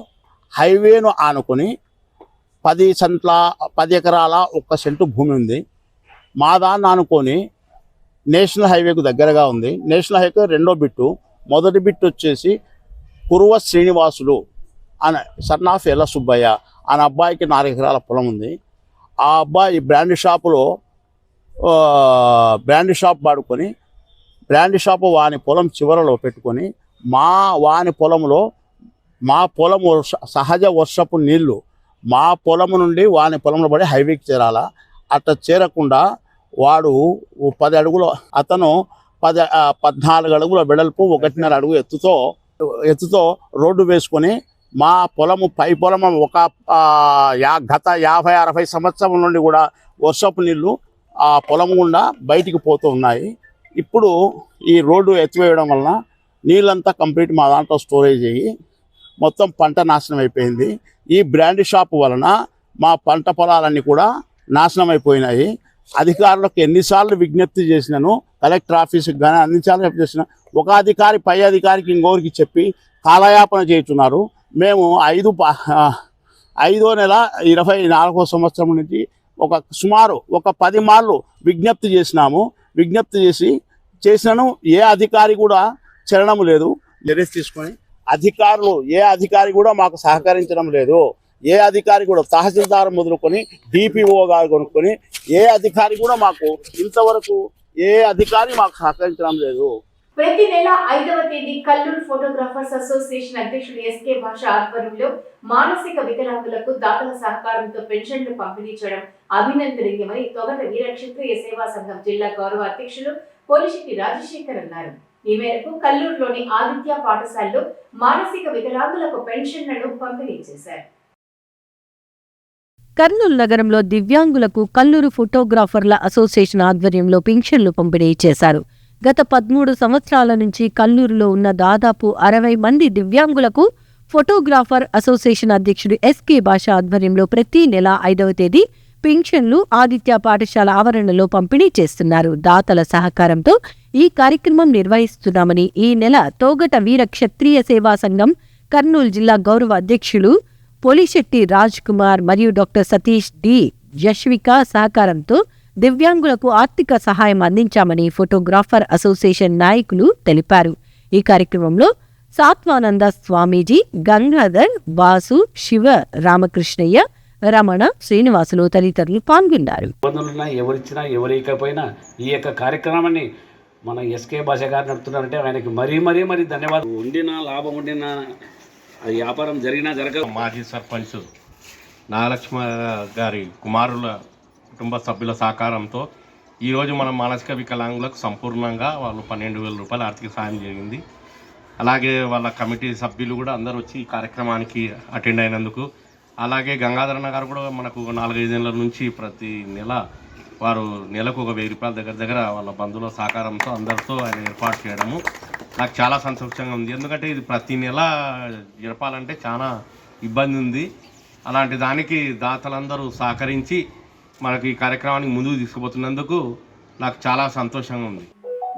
హైవేను ఆనుకొని 10 ఎకరాల 1 సెంటు భూమి ఉంది. మా దాన్ని ఆనుకొని నేషనల్ హైవేకు దగ్గరగా ఉంది. నేషనల్ హైవే రెండో బిట్టు, మొదటి బిట్టు వచ్చేసి కురువ శ్రీనివాసులు అనే సన్నాఫ్ ఎల్ల సుబ్బయ్య అనే అబ్బాయికి 4 ఎకరాల పొలం ఉంది. ఆ అబ్బాయి బ్రాండ్ షాప్ వాడుకొని బ్రాండ్ షాపు వాని పొలం చివరలో పెట్టుకొని వాని పొలంలో మా పొలం సహజ వర్షపు నీళ్లు మా పొలం నుండి వాని పొలంలో పడి హైవేకి చేరాలా. అట్లా చేరకుండా వాడు 10 అడుగుల అతను 14 అడుగుల వెడల్పు 1.5 అడుగు ఎత్తుతో రోడ్డు వేసుకొని మా పొలము పై పొలము గత 50-60 సంవత్సరం నుండి కూడా వర్షపు నీళ్లు ఆ పొలం గుండా బయటికి పోతూ ఉన్నాయి. ఇప్పుడు ఈ రోడ్డు ఎత్తివేయడం వలన నీళ్ళంతా కంప్లీట్ మా దాంట్లో స్టోరేజ్ అయ్యి మొత్తం పంట నాశనం అయిపోయింది. ఈ బ్రాండ్ షాప్ వలన మా పంట పొలాలన్నీ కూడా నాశనం అయిపోయినాయి. అధికారులకు ఎన్నిసార్లు విజ్ఞప్తి చేసినాను, కలెక్టర్ ఆఫీస్కి కానీ అన్నిసార్లు చేసిన ఒక అధికారి పై అధికారికి ఇంకోరికి చెప్పి కాలయాపన చేస్తున్నారు. మేము 5వ నెల 24వ సంవత్సరం నుంచి సుమారు 10 మార్లు విజ్ఞప్తి చేసినాను. ఏ అధికారి కూడా చలనం లేదు. చర్య తీసుకొని అధికారులు ఏ అధికారి కూడా మాకు సహకరించడం లేదు. ఏ అధికారి కూడా తహసీల్దార్ మొదలుకొని డిపిఓ గారు కొనుక్కొని ఏ అధికారి కూడా మాకు ఇంతవరకు సహకరించడం లేదు. ప్రతి నెల 5వ తేదీ కల్లూరు ఫోటోగ్రాఫర్స్ అసోసియేషన్ అధ్యక్షుడు ఎస్కే భాష ఆధ్వర్యంలో మానసిక వికలాంగులకు దాతల సహకారంతో పెన్షన్లు పంపిణీ చేయడం అభినందనీయమని తొగట వీరక్షత్రియ సేవా సంఘం జిల్లా గౌరవ అధ్యక్షులు పోలిశెట్టి రాజశేఖర్ అన్నారు. ఈ మేరకు కల్లూరులోని ఆదిత్య పాఠశాలలో మానసిక వికలాంగులకు పెన్షన్లను పంపిణీ చేశారు. కర్నూలు నగరంలో దివ్యాంగులకు కల్లూరు ఫోటోగ్రాఫర్ల అసోసియేషన్ ఆధ్వర్యంలో పింఛన్లు పంపిణీ చేశారు. గత 13 సంవత్సరాల నుంచి కల్లూరులో ఉన్న దాదాపు 60 మంది దివ్యాంగులకు ఫోటోగ్రాఫర్ అసోసియేషన్ అధ్యక్షుడు ఎస్కే భాష ఆధ్వర్యంలో ప్రతి నెల 5వ తేదీ పింఛన్లు ఆదిత్య పాఠశాల ఆవరణలో పంపిణీ చేస్తున్నారు. దాతల సహకారంతో ఈ కార్యక్రమం నిర్వహిస్తున్నామని ఈ నెల తోగట వీర క్షత్రియ సేవా సంఘం కర్నూలు జిల్లా గౌరవ అధ్యక్షులు పోలిశెట్టి రాజ్ కుమార్ మరియు డాక్టర్ సతీష్ డి యశ్విక సహకారంతో దివ్యాంగులకు ఆర్థిక సహాయం అందించామని ఫోటోగ్రాఫర్ అసోసియేషన్ నాయకులు తెలిపారు. ఈ కార్యక్రమంలో సాత్వానంద స్వామీజీ, గంగాధర్, వాసు, శివ రామకృష్ణయ్య, రమణ, శ్రీనివాసులు తదితరులు పాల్గొన్నారు. ఎవరిచ్చినా ఎవరికపోయినా ఈ యొక్క కార్యక్రమాన్ని మన ఎస్కే భాష గారు నడుపుతున్నారంటే ఆయనకి మరీ ధన్యవాదాలు. ఉండినా లాభం ఉండినా వ్యాపారం జరిగినా మాజీ సర్పంచ్ నాగలక్ష్మ గారి కుమారుల కుటుంబ సభ్యుల సహకారంతో ఈరోజు మన మానసిక వికలాంగులకు సంపూర్ణంగా వాళ్ళు 12,000 రూపాయల ఆర్థిక సాయం జరిగింది. అలాగే వాళ్ళ కమిటీ సభ్యులు కూడా అందరూ వచ్చి ఈ కార్యక్రమానికి అటెండ్ అయినందుకు, అలాగే గంగాధరన్న గారు కూడా మనకు 4-5 ఏళ్ళ నుంచి ప్రతి నెల వారు నెలకు 1,000 రూపాయల దగ్గర వాళ్ళ బంధువుల సహకారంతో అందరితో ఆయన ఏర్పాటు చేయడము నాకు చాలా సంతోషంగా ఉంది. ఎందుకంటే ఇది ప్రతి నెల జరపాలంటే చాలా ఇబ్బంది ఉంది. అలాంటి దానికి దాతలందరూ సహకరించి మనకు ఈ కార్యక్రమానికి ముందుకు తీసుకుపోతున్నందుకు నాకు చాలా సంతోషంగా ఉంది.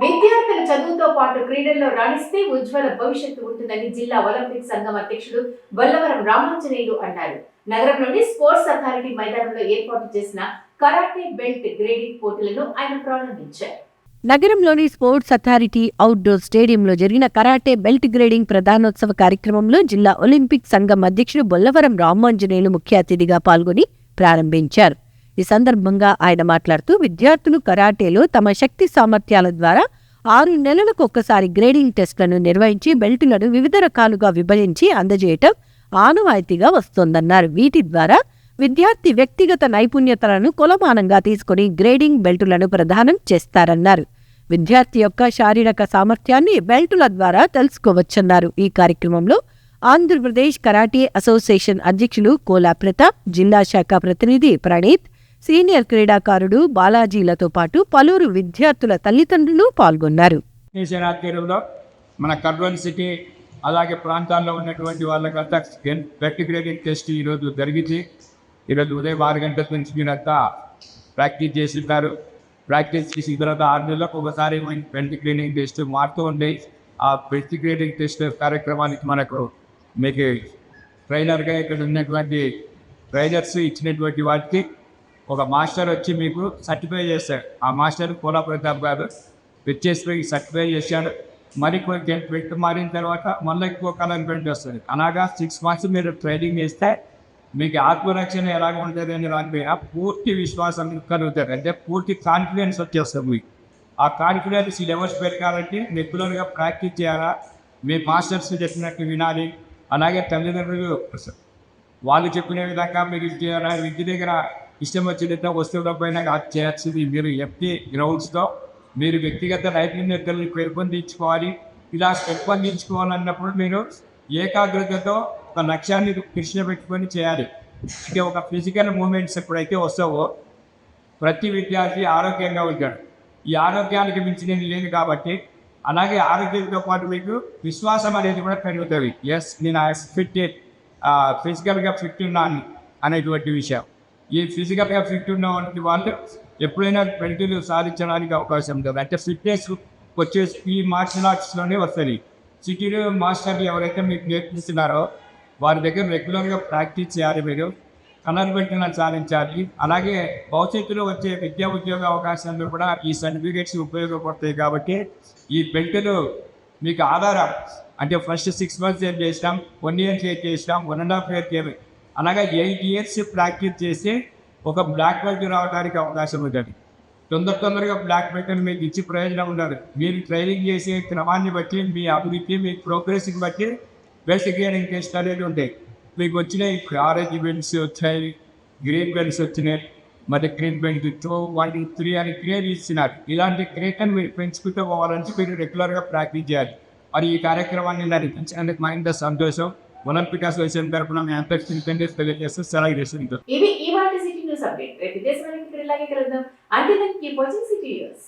విద్యార్థుల చదువుతో పాటు క్రీడల్లో రాణిస్తే ఉజ్వల భవిష్యత్తు ఉంటుందని జిల్లా ఒలింపిక్ సంఘం అధ్యక్షుడు బొల్లవరం రామాంజనేయులు అన్నారు. నగరంలోని స్పోర్ట్స్ అథారిటీ మైదానంలో ఏర్పాటు చేసిన కరాటే బెల్ట్ గ్రేడింగ్ పోటీలను ఆయన ప్రారంభించారు. నగరంలోని స్పోర్ట్స్ అథారిటీ అవుట్డోర్ స్టేడియంలో జరిగిన కరాటే బెల్ట్ గ్రేడింగ్ ప్రధానోత్సవ కార్యక్రమంలో జిల్లా ఒలింపిక్ సంఘం అధ్యక్షుడు బొల్లవరం రామాంజనేయులు ముఖ్య అతిథిగా పాల్గొని ప్రారంభించారు. ఈ సందర్భంగా ఆయన మాట్లాడుతూ విద్యార్థులు కరాటేలో తమ శక్తి సామర్థ్యాల ద్వారా 6 నెలలకు ఒక్కసారి గ్రేడింగ్ టెస్టులను నిర్వహించి బెల్టులను వివిధ రకాలుగా విభజించి అందజేయటం ఆనవాయితీగా వస్తోందన్నారు. వీటి ద్వారా విద్యార్థి వ్యక్తిగత నైపుణ్యతలను కొలమానంగా తీసుకుని గ్రేడింగ్ బెల్టులను ప్రదానం చేస్తారన్నారు. విద్యార్థి యొక్క శారీరక సామర్థ్యాన్ని బెల్టుల ద్వారా తెలుసుకోవచ్చన్నారు. ఈ కార్యక్రమంలో ఆంధ్రప్రదేశ్ కరాటే అసోసియేషన్ అధ్యక్షులు కోలా ప్రతాప్, జిల్లా శాఖ ప్రతినిధి ప్రణీత్, సీనియర్ క్రీడాకారుడు బాలాజీలతో పాటు పలువురు విద్యార్థుల తల్లిదండ్రులు పాల్గొన్నారు. మన కర్నూలు సిటీ అలాగే ప్రాంతాల్లో ఉన్నటువంటి వాళ్ళకంతా బెల్ట్ గ్రేడింగ్ టెస్ట్ ఈరోజు జరిగింది. ఈరోజు ఉదయం 6 గంటల నుంచి మీరంతా ప్రాక్టీస్ చేస్తున్నారు. ప్రాక్టీస్ చేసిన తర్వాత 6 నెలలకు ఒకసారి బెల్ట్ గ్రేడింగ్ టెస్ట్ మారుతూ ఉండే ఆ బెల్ట్ గ్రేడింగ్ టెస్ట్ కార్యక్రమానికి మనకు మీకు ట్రైనర్గా ఇక్కడ ఉన్నటువంటి ట్రైనర్స్ ఇచ్చినటువంటి వాటికి ఒక మాస్టర్ వచ్చి మీకు సర్టిఫై చేస్తాడు. ఆ మాస్టర్ కోలా ప్రతాప్ గారు వచ్చేసి సర్టిఫై చేశాడు. మరి కొంచెం బెల్ట్ మారిన తర్వాత మళ్ళీ ఎక్కువ కలర్ బెల్ట్ వస్తుంది. అలాగా 6 మంత్స్ మీరు ట్రైనింగ్ చేస్తే మీకు ఆత్మరక్షణ ఎలాగ ఉంటుంది అని దాని మీద పూర్తి విశ్వాసం కలుగుతారు. అంటే పూర్తి కాన్ఫిడెన్స్ వచ్చేస్తుంది మీకు. ఆ కాన్ఫిడెన్స్ లెవెల్స్ పెరగాలంటే రెగ్యులర్గా ప్రాక్టీస్ చేయాలా, మీ మాస్టర్స్ చెప్పినట్టు వినాలి. అలాగే తల్లిదండ్రులు వాళ్ళు చెప్పిన విధంగా మీరు ఇంటి దగ్గర ఇష్టం వచ్చినట్టు వస్తువుల పైన చేయాల్సింది మీరు ఎఫ్టీ గ్రౌండ్స్తో మీరు వ్యక్తిగత నైపుణ్యతలను పెంపొందించుకోవాలి. ఇలా పెంపొందించుకోవాలన్నప్పుడు మీరు ఏకాగ్రతతో ఒక లక్ష్యాన్ని దృష్టిలో పెట్టుకొని చేయాలి. అంటే ఒక ఫిజికల్ మూమెంట్స్ ఎప్పుడైతే వస్తావో ప్రతి విద్యార్థి ఆరోగ్యంగా ఉంటాడు. ఈ ఆరోగ్యానికి మించినది లేదు కాబట్టి, అలాగే ఆరోగ్యంతో పాటు మీకు విశ్వాసం అనేది కూడా పెరుగుతుంది. ఎస్ నేను ఫిజికల్గా ఫిట్ ఉన్నాను అనేటువంటి విషయం. ఈ ఫిజికల్గా ఫిట్ ఉన్నటువంటి వాళ్ళు ఎప్పుడైనా బెల్టులు సాధించడానికి అవకాశం ఉంటుంది. అంటే ఫిట్నెస్ వచ్చేసి ఈ మార్షల్ ఆర్ట్స్లోనే వస్తుంది. సిటీలో మాస్టర్లు ఎవరైతే మీకు నేర్పిస్తున్నారో వారి దగ్గర రెగ్యులర్గా ప్రాక్టీస్ చేయాలి. మీరు కనర్బెట్టిన సాధించాలి. అలాగే భవిష్యత్తులో వచ్చే ఉద్యోగ అవకాశాలు కూడా ఈ సర్టిఫికేట్స్ ఉపయోగపడతాయి. కాబట్టి ఈ బెల్టులు మీకు ఆధారం. అంటే ఫస్ట్ 6 months ఏం చేసినాం, 1 year చేసినాం, 1.5 years అలాగే 8 years ప్రాక్టీస్ చేసి ఒక బ్లాక్ బెల్ట్ రావడానికి అవకాశం ఉంటుంది. తొందరగా బ్లాక్ బెల్ట్ మీకు ఇచ్చి ప్రయోజనం ఉండదు. మీరు ట్రైనింగ్ చేసే క్రమాన్ని బట్టి, మీ అభివృద్ధి, మీ ప్రోగ్రెస్ని బట్టి బెస్ట్ గేరింగ్ టెస్ట్ అనేది ఉంటాయి. మీకు వచ్చినాయి ఆరెంజ్ బెల్ట్స్ వచ్చాయి, గ్రీన్ బెల్ట్స్ వచ్చినాయి, మరి గ్రీన్ బెల్ట్ 2, 1, 2, 3 అని గ్రేడ్ ఇస్తున్నారు. ఇలాంటి గ్రేడ్ని మీరు పెంచుకుంటూ పోవాలంటే మీరు రెగ్యులర్గా ప్రాక్టీస్ చేయాలి. మరి ఈ కార్యక్రమాన్ని నడిపించినందుకు మా ఇంత సంతోషం. ఒలింపిక్ అసోసియేషన్ తరఫున మీ అందరికీ తెలియజేస్తూ సెలవు చేస్తుంది. ఇది ఇవాల్టి సిటీ న్యూస్ అప్డేట్. రేపు దేశంలోకి ఇలాగే కలుద్దాం. అంటే కీప్ వాచింగ్ సిటీ న్యూస్.